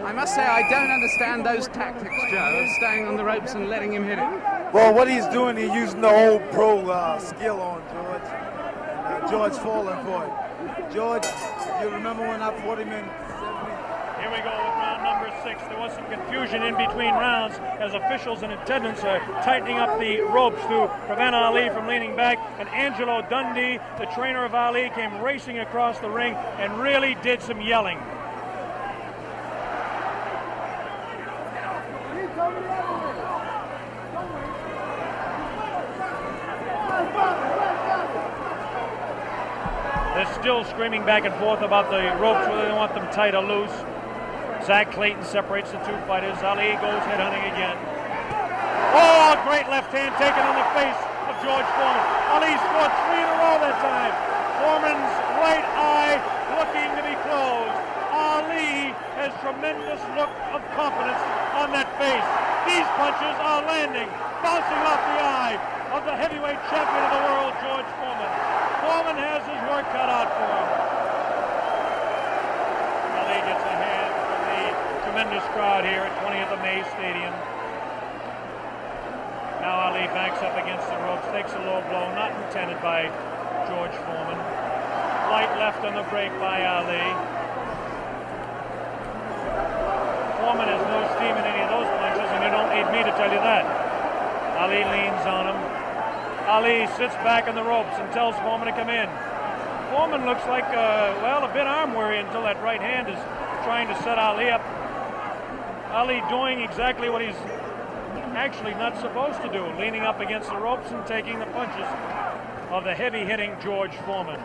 I must say I don't understand those tactics, Joe, of staying on the ropes and letting him hit it. Well, what he's doing, he's using the old pro skill on George. And George falling for it. George, you remember when I fought him in 70? Here we go with round number 6. There was some confusion in between rounds as officials in attendance are tightening up the ropes to prevent Ali from leaning back. And Angelo Dundee, the trainer of Ali, came racing across the ring and really did some yelling. They're still screaming back and forth about the ropes, whether they want them tight or loose. Zach Clayton separates the 2 fighters. Ali goes headhunting again. Oh, great left hand taken on the face of George Foreman. Ali scored 3 in a row that time. Foreman's right eye looking to be closed. Ali has tremendous look of confidence on that face. These punches are landing, bouncing off the eye of the heavyweight champion of the world, George Foreman. Foreman has his work cut out for him. Ali gets a hand from the tremendous crowd here at 20th of May Stadium. Now Ali backs up against the ropes, takes a low blow, not intended by George Foreman. Light left on the break by Ali. Foreman has no steam in any of those punches, and you don't need me to tell you that. Ali leans on him. Ali sits back on the ropes and tells Foreman to come in. Foreman looks like, well, a bit arm weary until that right hand is trying to set Ali up. Ali doing exactly what he's actually not supposed to do, leaning up against the ropes and taking the punches of the heavy-hitting George Foreman.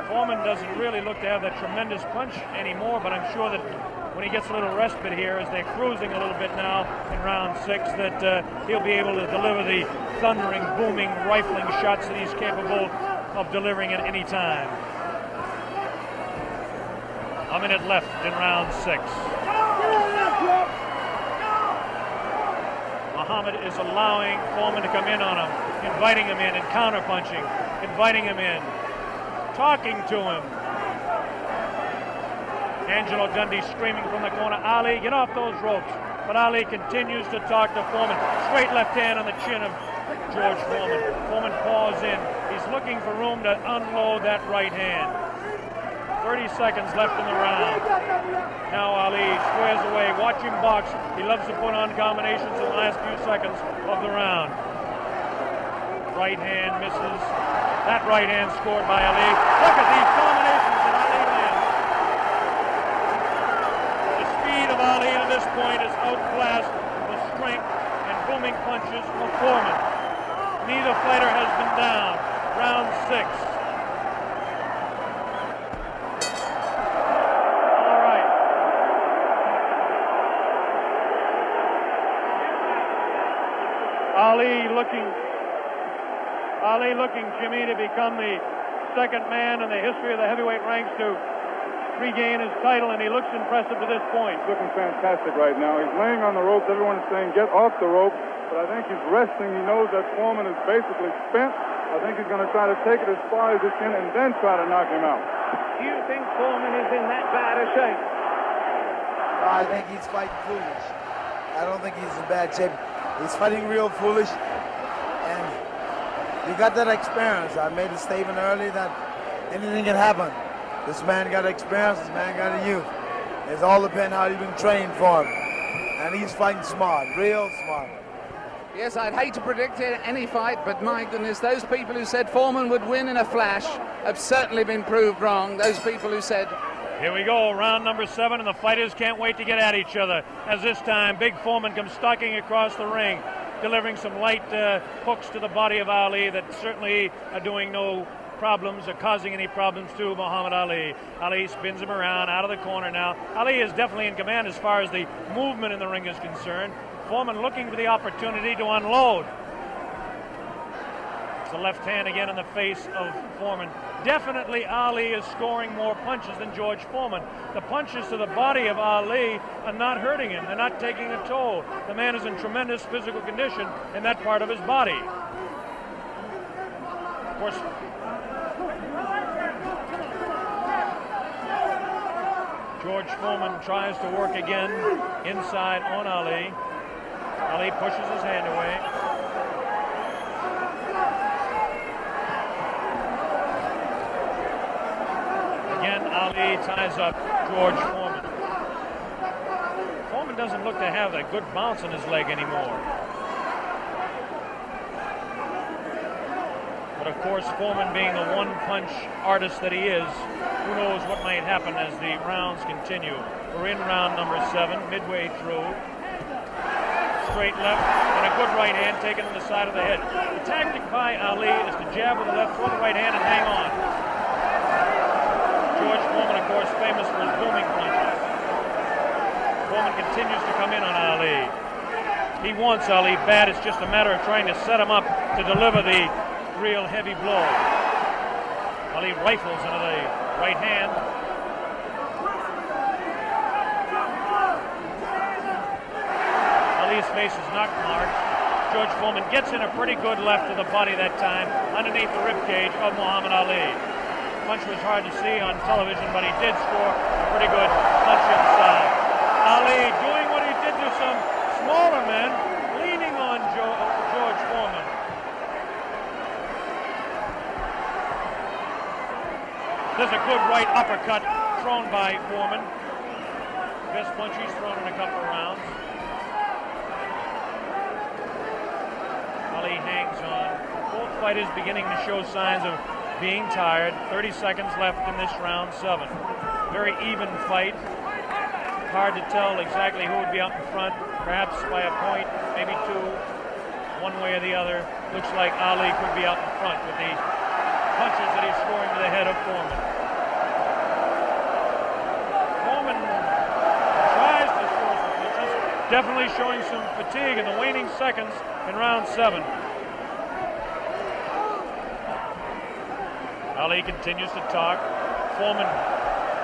Foreman doesn't really look to have that tremendous punch anymore, but I'm sure that when he gets a little respite here, as they're cruising a little bit now in round 6, that he'll be able to deliver the thundering, booming, rifling shots that he's capable of delivering at any time. A minute left in round 6. Muhammad is allowing Foreman to come in on him, inviting him in and counter-punching, inviting him in, talking to him. Angelo Dundee screaming from the corner, Ali, get off those ropes. But Ali continues to talk to Foreman. Straight left hand on the chin of George Foreman. Foreman paws in. He's looking for room to unload that right hand. 30 seconds left in the round. Now Ali squares away. Watch him box. He loves to put on combinations in the last few seconds of the round. Right hand misses. That right hand scored by Ali. Look at these combinations that Ali lands. The speed of Ali to this point is outclassed the strength and booming punches of Foreman. Neither fighter has been down. Round 6. Ali looking, Jimmy, to become the second man in the history of the heavyweight ranks to regain his title, and he looks impressive to this point. He's looking fantastic right now. He's laying on the ropes. Everyone's saying, get off the rope. But I think he's resting. He knows that Foreman is basically spent. I think he's going to try to take it as far as he can and then try to knock him out. Do you think Foreman is in that bad a shape? I think he's fighting foolish. I don't think he's in bad shape. He's fighting real foolish. And he got that experience. I made a statement earlier that anything can happen. This man got experience, this man got a youth. It's all depends how you've been trained for him. And he's fighting smart, real smart. Yes, I'd hate to predict any fight, but my goodness, those people who said Foreman would win in a flash have certainly been proved wrong. Those people who said... Here we go, round number 7, and the fighters can't wait to get at each other. As this time, Big Foreman comes stalking across the ring, delivering some light hooks to the body of Ali that certainly are doing no problems or causing any problems to Muhammad Ali. Ali spins him around out of the corner now. Ali is definitely in command as far as the movement in the ring is concerned. Foreman looking for the opportunity to unload. It's the left hand again in the face of Foreman. Definitely Ali is scoring more punches than George Foreman. The punches to the body of Ali are not hurting him. They're not taking a toll. The man is in tremendous physical condition in that part of his body. Of course, George Foreman tries to work again inside on Ali. Ali pushes his hand away. Again, Ali ties up George Foreman. Foreman doesn't look to have that good bounce in his leg anymore. But of course, Foreman being the one-punch artist that he is, who knows what might happen as the rounds continue. We're in round number 7, midway through. Straight left and a good right hand taken on the side of the head. The tactic by Ali is to jab with the left, throw the right hand, and hang on. George Foreman, of course, famous for his booming punches. Foreman continues to come in on Ali. He wants Ali bad. It's just a matter of trying to set him up to deliver the real heavy blow. Ali rifles into the right hand. Ali's face is not marked. George Foreman gets in a pretty good left to the body that time, underneath the ribcage of Muhammad Ali. The punch was hard to see on television, but he did score a pretty good punch inside. Ali doing what he did to some smaller men, leaning on George Foreman. There's a good right uppercut thrown by Foreman. Best punch he's thrown in a couple of rounds. Ali hangs on. Both fighters beginning to show signs of being tired. 30 seconds left in this round 7. Very even fight. Hard to tell exactly who would be out in front. Perhaps by a point, maybe 2. One way or the other. Looks like Ali could be out in front with the punches that he's scoring to the head of Foreman. Foreman tries to score some punches. Definitely showing some fatigue in the waning seconds in round 7. Ali continues to talk. Foreman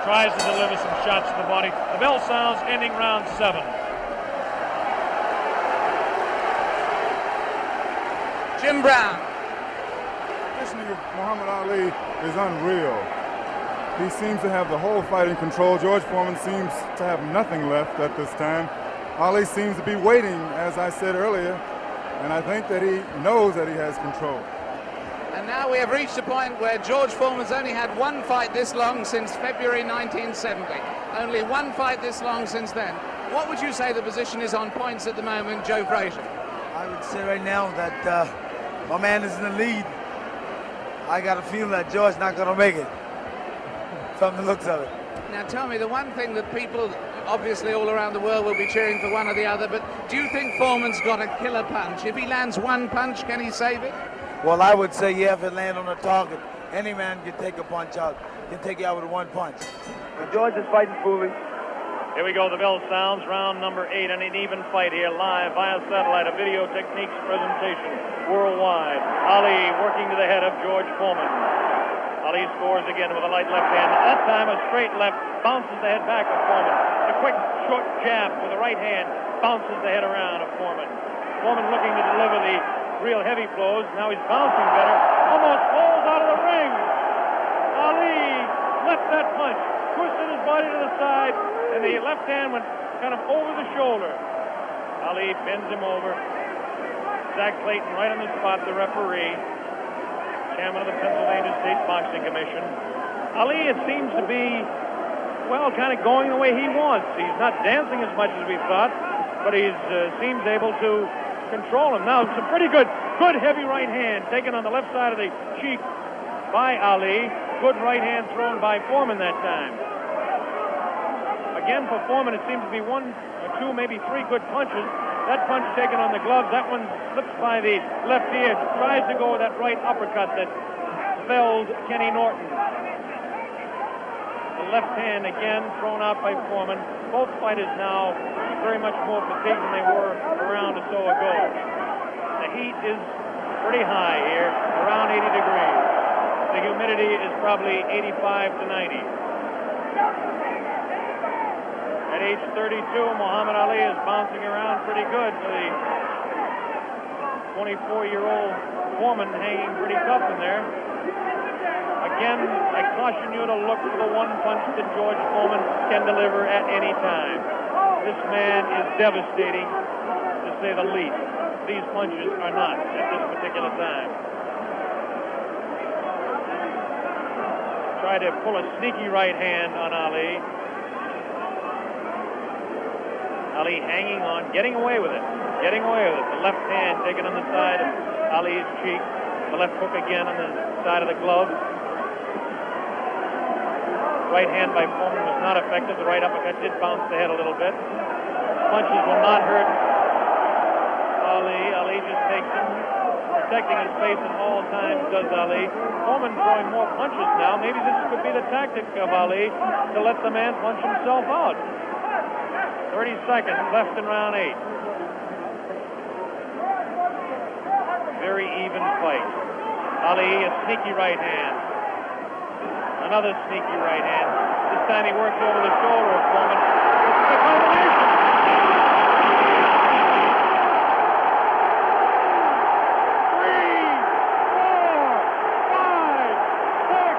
tries to deliver some shots to the body. The bell sounds, ending round 7. Jim Brown. This nigga, Muhammad Ali, is unreal. He seems to have the whole fight in control. George Foreman seems to have nothing left at this time. Ali seems to be waiting, as I said earlier, and I think that he knows that he has control. And now we have reached a point where George Foreman's only had one fight this long since February 1970. Only one fight this long since then. What would you say the position is on points at the moment, Joe Frazier? I would say right now that my man is in the lead. I got a feeling that George's not going to make it, from the looks of it. Now tell me, the one thing that people obviously all around the world will be cheering for one or the other, but do you think Foreman's got a killer punch? If he lands one punch, can he save it? Well, I would say, yeah, if it lands on the target, any man can take a punch out, can take you out with one punch. George is fighting foolish. Here we go, the bell sounds, round number 8, and an even fight here, live via satellite, a video techniques presentation worldwide. Ali working to the head of George Foreman. Ali scores again with a light left hand. That time a straight left, bounces the head back of Foreman. A quick short jab with the right hand, bounces the head around of Foreman. Foreman looking to deliver the real heavy blows. Now he's bouncing better. Almost falls out of the ring. Ali left that punch, twisted his body to the side, and the left hand went kind of over the shoulder. Ali bends him over. Zach Clayton right on the spot, the referee, chairman of the Pennsylvania State Boxing Commission. Ali, it seems to be, well, kind of going the way he wants. He's not dancing as much as we thought, but he seems able to control him. Now, it's a pretty good heavy right hand taken on the left side of the cheek by Ali. Good right hand thrown by Foreman that time. Again, for Foreman, it seems to be 1 or 2, maybe 3 good punches. That punch taken on the glove, that one slips by the left ear, tries to go with that right uppercut that felled Kenny Norton. The left hand again thrown out by Foreman. Both fighters now very much more fatigued than they were a round or so ago. The heat is pretty high here, around 80 degrees. The humidity is probably 85 to 90. At age 32, Muhammad Ali is bouncing around pretty good for the 24-year-old Foreman, hanging pretty tough in there. Again, I caution you to look for the one punch that George Foreman can deliver at any time. This man is devastating, to say the least. These punches are not at this particular time. Try to pull a sneaky right hand on Ali. Ali hanging on, getting away with it. The left hand taken on the side of Ali's cheek. The left hook again on the side of the glove. Right hand by Foreman was not effective. The right uppercut did bounce the head a little bit. Punches will not hurt Ali. Ali just takes him, protecting his face at all times, does Ali. Foreman throwing more punches now. Maybe this could be the tactic of Ali to let the man punch himself out. 30 seconds left in round 8. Very even fight. Ali, a sneaky right hand. Another sneaky right hand. This time he works over the shoulder of Foreman. This is a combination. 3, 4, 5, 6.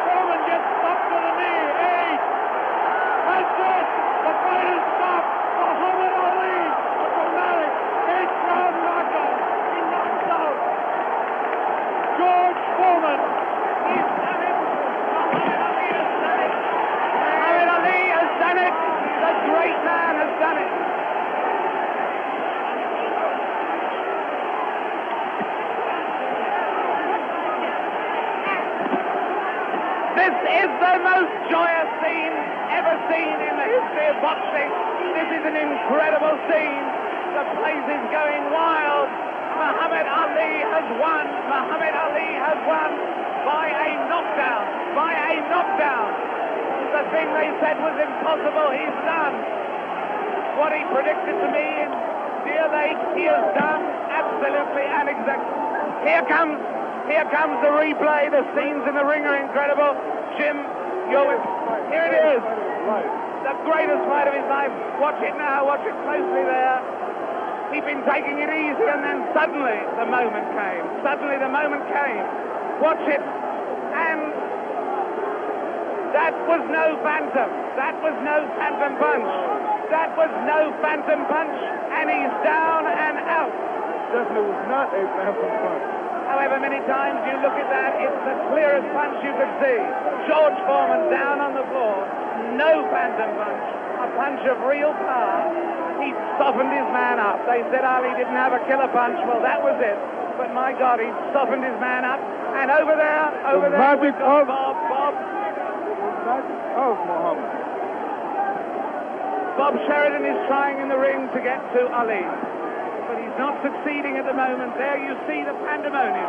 Foreman gets up to the knee. 8. That's it. The fight is stopped. Muhammad Ali, a dramatic 8th-round knockout. He knocks out George Foreman. He's done it. Muhammad Ali has done it. Muhammad Ali has done it. The great man has done it. This is the most joyous scene ever seen in the history of boxing. This is an incredible scene. The place is going wild. Muhammad Ali has won. Muhammad Ali has won by a knockdown. By a knockdown. The thing they said was impossible, he's done. What he predicted to me in Deer Lake, he has done absolutely and exactly. Here comes the replay. The scenes in the ring are incredible. Jim, here it is. The greatest fight of his life. Watch it now, watch it closely there. He'd been taking it easy, and then suddenly the moment came. Watch it. And that was no phantom. That was no phantom punch. And he's down and out. Definitely was not a phantom punch. However many times you look at that, it's the clearest punch you could see. George Foreman down on the floor. No phantom punch. A punch of real power. He softened his man up. They said Ali didn't have a killer punch. Well, that was it. But my God, he softened his man up. And over there, we've got Bob. Muhammad. Bob Sheridan is trying in the ring to get to Ali. But he's not succeeding at the moment. There you see the pandemonium.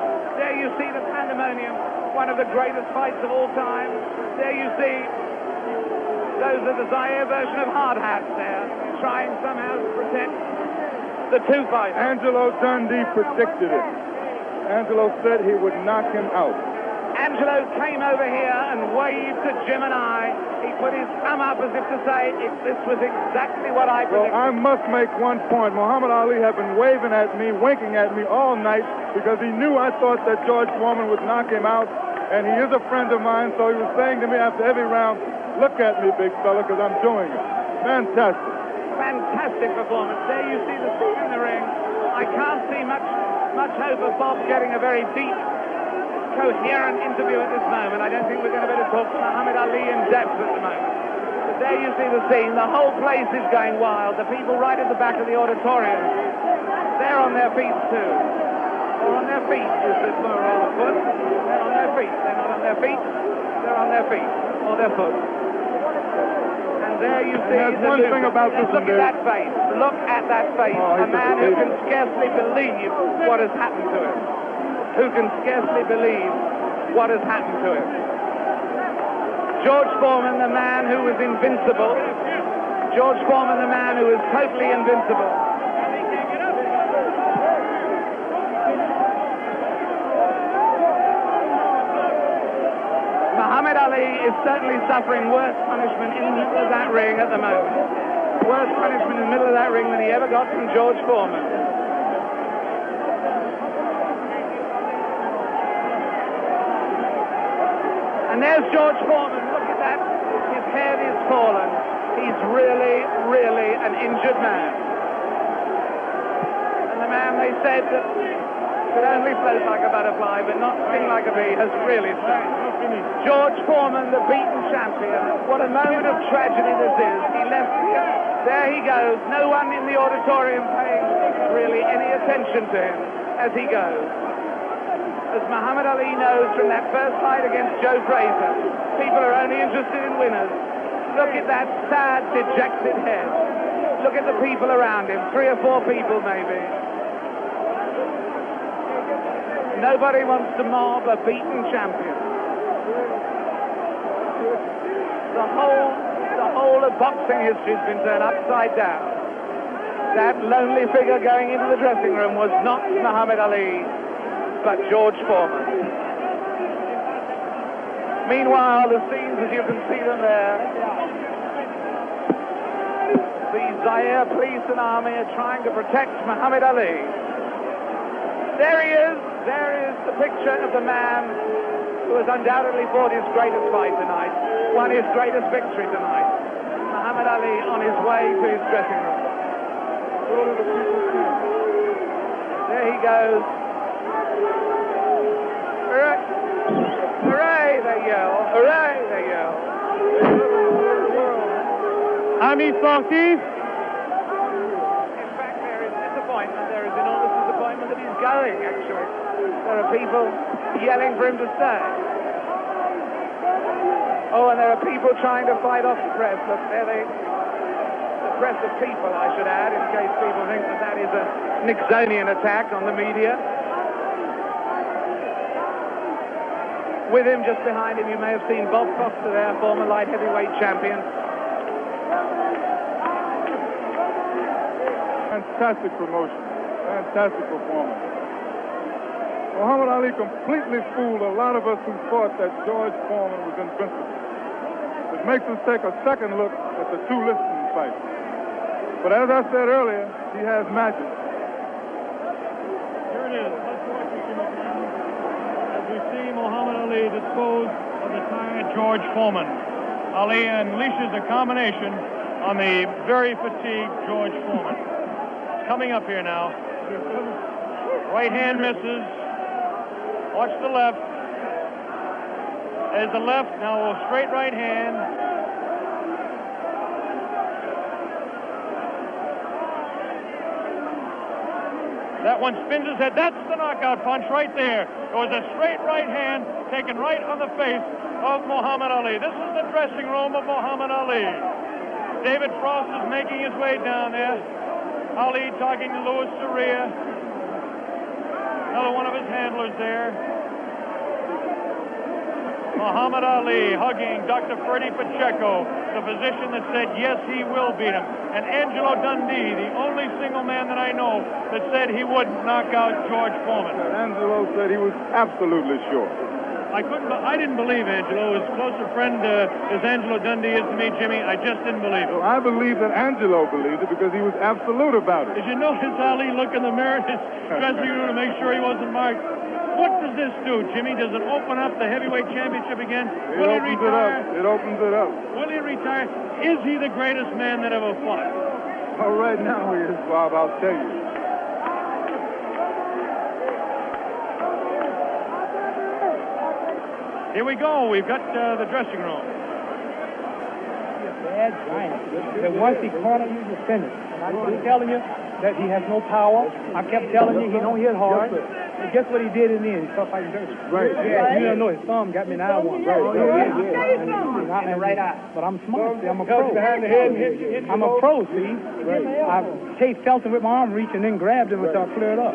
One of the greatest fights of all time. There you see Those are the Zaire version of hard hats there, trying somehow to protect the two fighters. Angelo Dundee predicted it. Angelo said he would knock him out. Angelo came over here and waved to Jim and I. He put his thumb up as if to say, this was exactly what I predicted. Well, I must make one point. Muhammad Ali had been waving at me, winking at me all night because he knew I thought that George Foreman would knock him out, and he is a friend of mine, so he was saying to me after every round, look at me, big fella, because I'm doing it. Fantastic. Fantastic performance. There you see the scene in the ring. I can't see much hope of Bob getting a very deep, coherent interview at this moment. I don't think we're going to be able to talk to Muhammad Ali in depth at the moment. But there you see the scene. The whole place is going wild. The people right at the back of the auditorium, they're on their feet too. Or on their feet, is it more or on foot? They're on their feet. They're not on their feet. They're on their feet or their foot. And there you see the one thing about this. Look at that face. Look at that face. A man who can scarcely believe what has happened to him. Who can scarcely believe what has happened to him. George Foreman, the man who was invincible. George Foreman, the man who was totally invincible. Muhammad Ali is certainly suffering worse punishment in the middle of that ring at the moment. Worse punishment in the middle of that ring than he ever got from George Foreman. And there's George Foreman. Look at that. His head is fallen. He's really, really an injured man. And the man they said that could only float like a butterfly but not sting like a bee has really stung. George Foreman, the beaten champion. What a moment of tragedy this is. He left here. There he goes. No one in the auditorium paying really any attention to him as he goes. As Muhammad Ali knows from that first fight against Joe Frazier, people are only interested in winners. Look at that sad, dejected head. Look at the people around him. 3 or 4 people maybe. Nobody wants to mob a beaten champion. The whole of boxing history has been turned upside down. That lonely figure going into the dressing room was not Muhammad Ali, but George Foreman. Meanwhile, the scenes as you can see them there, the Zaire police and army are trying to protect Muhammad Ali. There he is. There is the picture of the man who has undoubtedly fought his greatest fight tonight, won his greatest victory tonight. Muhammad Ali on his way to his dressing room. There he goes. Hooray! Hooray, they yell. Hooray, they yell. Amis sportifs. In fact, there is disappointment. There is enormous disappointment that he's going, actually. There are people yelling for him to stay. Oh, and there are people trying to fight off the press. Look, there the press of people, I should add, in case people think that that is a Nixonian attack on the media. With him, just behind him, you may have seen Bob Foster there, former light heavyweight champion. Fantastic promotion. Fantastic performance. Muhammad Ali completely fooled a lot of us who thought that George Foreman was invincible. It makes us take a second look at the 2 listing fights. But as I said earlier, he has magic. Here it is. Let's watch it as we see Muhammad Ali dispose of the tired George Foreman. Ali unleashes a combination on the very fatigued George Foreman. It's coming up here now. Right hand misses. Watch the left. There's the left. Now a straight right hand. That one spins his head. That's the knockout punch right there. It was a straight right hand taken right on the face of Muhammad Ali. This is the dressing room of Muhammad Ali. David Frost is making his way down there. Ali talking to Louis Soria. Another one of his handlers there. Muhammad Ali hugging Dr. Freddie Pacheco, the physician that said, yes, he will beat him. And Angelo Dundee, the only single man that I know that said he would knock out George Foreman. Angelo said he was absolutely sure. I didn't believe Angelo. As close a friend as Angelo Dundee is to me, Jimmy, I just didn't believe it. Well, I believe that Angelo believed it because he was absolute about it. Did you notice Ali look in the mirror in his dressing room to make sure he wasn't marked? What does this do, Jimmy? Does it open up the heavyweight championship again? Will he retire? It opens it up. Will he retire? Is he the greatest man that ever fought? Well, right now he is, Bob, I'll tell you. Here we go. We've got the dressing room. Bad giant. That once he cornered you, you finished. And I kept telling you that he has no power. I kept telling you he don't hit hard. And guess what he did in the end? He felt like dirty. Right. Yeah, you don't know his thumb got me in eye one. Right. Oh, yeah. And right eye. But I'm smart. See, I'm a pro. I'm a pro, see. Right. I chased Felton with my arm reach and then grabbed him until I cleared up.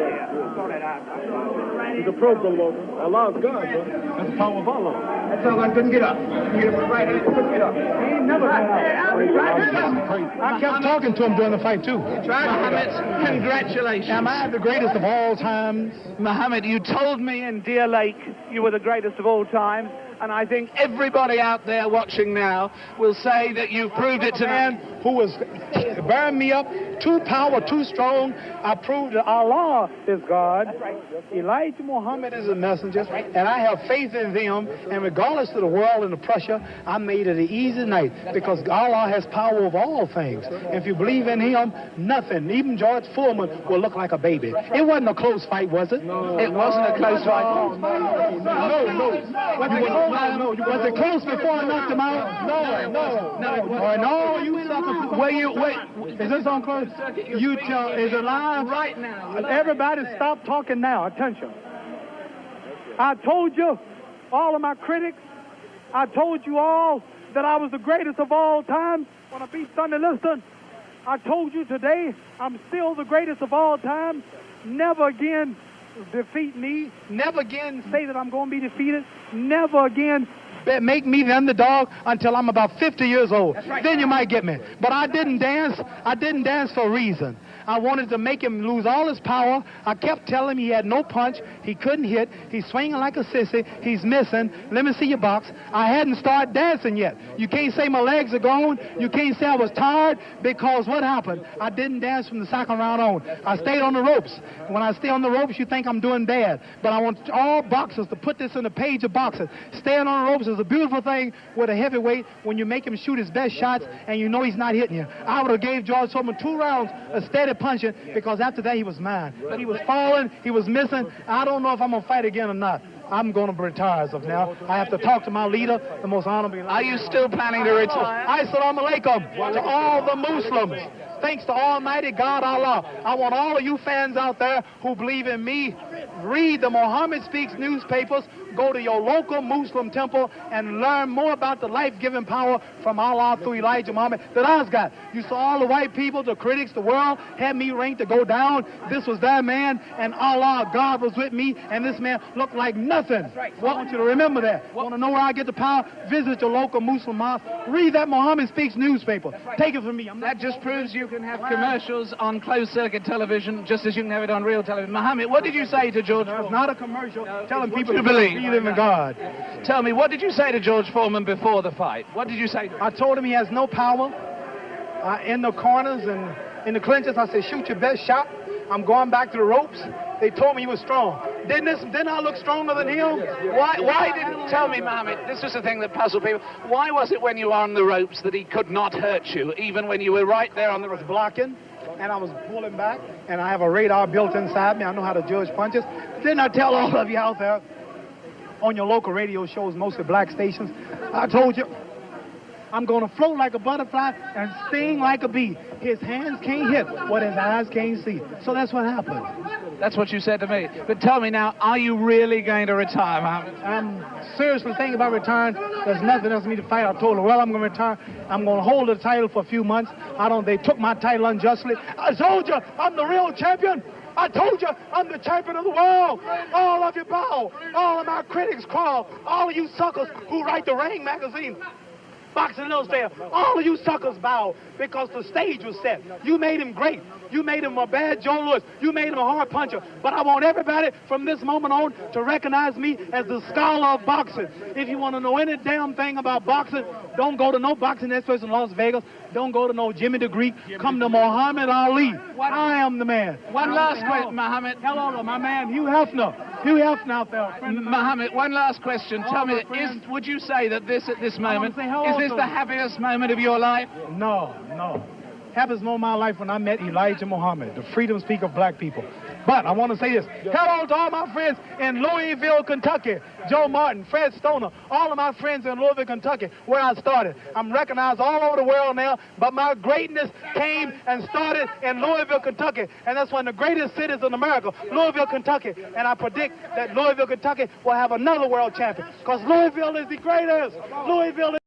He's a pro, Logan. Allah's God, brother. That's the power of Allah. That someone couldn't get up. Get him with right hand, couldn't get up. He ain't never got up. I kept talking to him during the fight, too. Mohammed, congratulations. Am I the greatest of all times? Mohammed, you told me in Deer Lake you were the greatest of all times, and I think everybody out there watching now will say that you've proved it to man who was bearing me up, too power, too strong. I proved that Allah is God. Elijah Muhammad is a messenger, and I have faith in them. And regardless of the world and the pressure, I made it an easy night because Allah has power over all things. And if you believe in Him, nothing, even George Foreman, will look like a baby. It wasn't a close fight, was it? No, it wasn't a close fight. No. Was it close before I knocked him out? No. You sucker. Wait. Is this on close? You tell. Is it live? Right now. Everybody stop talking now. Attention. I told you, all of my critics, I told you all that I was the greatest of all time when I beat Sonny Liston. I told you today I'm still the greatest of all time. Never again defeat me. Never again say that I'm going to be defeated. Never again make me the underdog until I'm about 50 years old. Right. Then you might get me. But I didn't dance. I didn't dance for a reason. I wanted to make him lose all his power. I kept telling him he had no punch. He couldn't hit. He's swinging like a sissy. He's missing. Let me see your box. I hadn't started dancing yet. You can't say my legs are gone. You can't say I was tired because what happened? I didn't dance from the second round on. I stayed on the ropes. When I stay on the ropes, you think I'm doing bad. But I want all boxers to put this in the page of boxing. Staying on the ropes is a beautiful thing with a heavyweight when you make him shoot his best shots and you know he's not hitting you. I would have gave George Foreman 2 rounds of steady punching because after that he was mine. But he was falling, he was missing. I don't know if I'm going to fight again or not. I'm going to retire as of now. I have to talk to my leader, the most honorable. Are you still planning to retire? Assalamu alaikum to all the Muslims. Thanks to Almighty God Allah. I want all of you fans out there who believe in me, read the Muhammad Speaks newspapers, go to your local Muslim temple and learn more about the life-giving power from Allah through Elijah Muhammad that I's got. You saw all the white people, the critics, the world had me ranked to go down. This was that man, and Allah, God was with me, and this man looked like nothing. I want you to remember that. Want to know where I get the power? Visit your local Muslim mosque. Read that Muhammad Speaks newspaper. Take it from me. That just proves you can have commercials on closed-circuit television just as you can have it on real television. Mohammed, what did you say to George Foreman? It's not a commercial telling people to believe in God. Tell me, what did you say to George Foreman before the fight? What did you say to him? I told him he has no power in the corners and in the clinches. I said, shoot your best shot. I'm going back to the ropes. They told me he was strong. Didn't I look stronger than him? Why didn't tell me, Mohammed? This is the thing that puzzled people. Why was it when you were on the ropes that he could not hurt you, even when you were right there on the ropes? Blocking, and I was pulling back, and I have a radar built inside me. I know how to judge punches. Didn't I tell all of you out there on your local radio shows, mostly black stations? I told you, I'm going to float like a butterfly and sting like a bee. His hands can't hit what his eyes can't see. So that's what happened. That's what you said to me. But tell me now, are you really going to retire, Mohammed? I'm seriously thinking about retiring. There's nothing else for me to fight. I told her, well, I'm going to retire. I'm going to hold the title for a few months. They took my title unjustly. I told you, I'm the real champion. I told you I'm the champion of the world. All of you bow. All of my critics crawl. All of you suckers who write the Ring magazine, Boxing Illustrated, all of you suckers bow because the stage was set. You made him great. You made him a bad Joe Louis. You made him a hard puncher. But I want everybody from this moment on to recognize me as the scholar of boxing. If you want to know any damn thing about boxing, don't go to no boxing experts in Las Vegas. Don't go to no Jimmy the Greek. Come to Muhammad Ali. I am the man. One last question, Muhammad. Hello, my man, Hugh Hefner. Hugh Hefner out there. Muhammad, one last question. Tell me, would you say that this at this moment, is this the happiest moment of your life? No. Happiest moment of my life when I met Elijah Muhammad, the freedom speaker of black people. But I want to say this. Hello to all my friends in Louisville, Kentucky. Joe Martin, Fred Stoner, all of my friends in Louisville, Kentucky, where I started. I'm recognized all over the world now, but my greatness came and started in Louisville, Kentucky. And that's one of the greatest cities in America, Louisville, Kentucky. And I predict that Louisville, Kentucky will have another world champion because Louisville is the greatest. Louisville is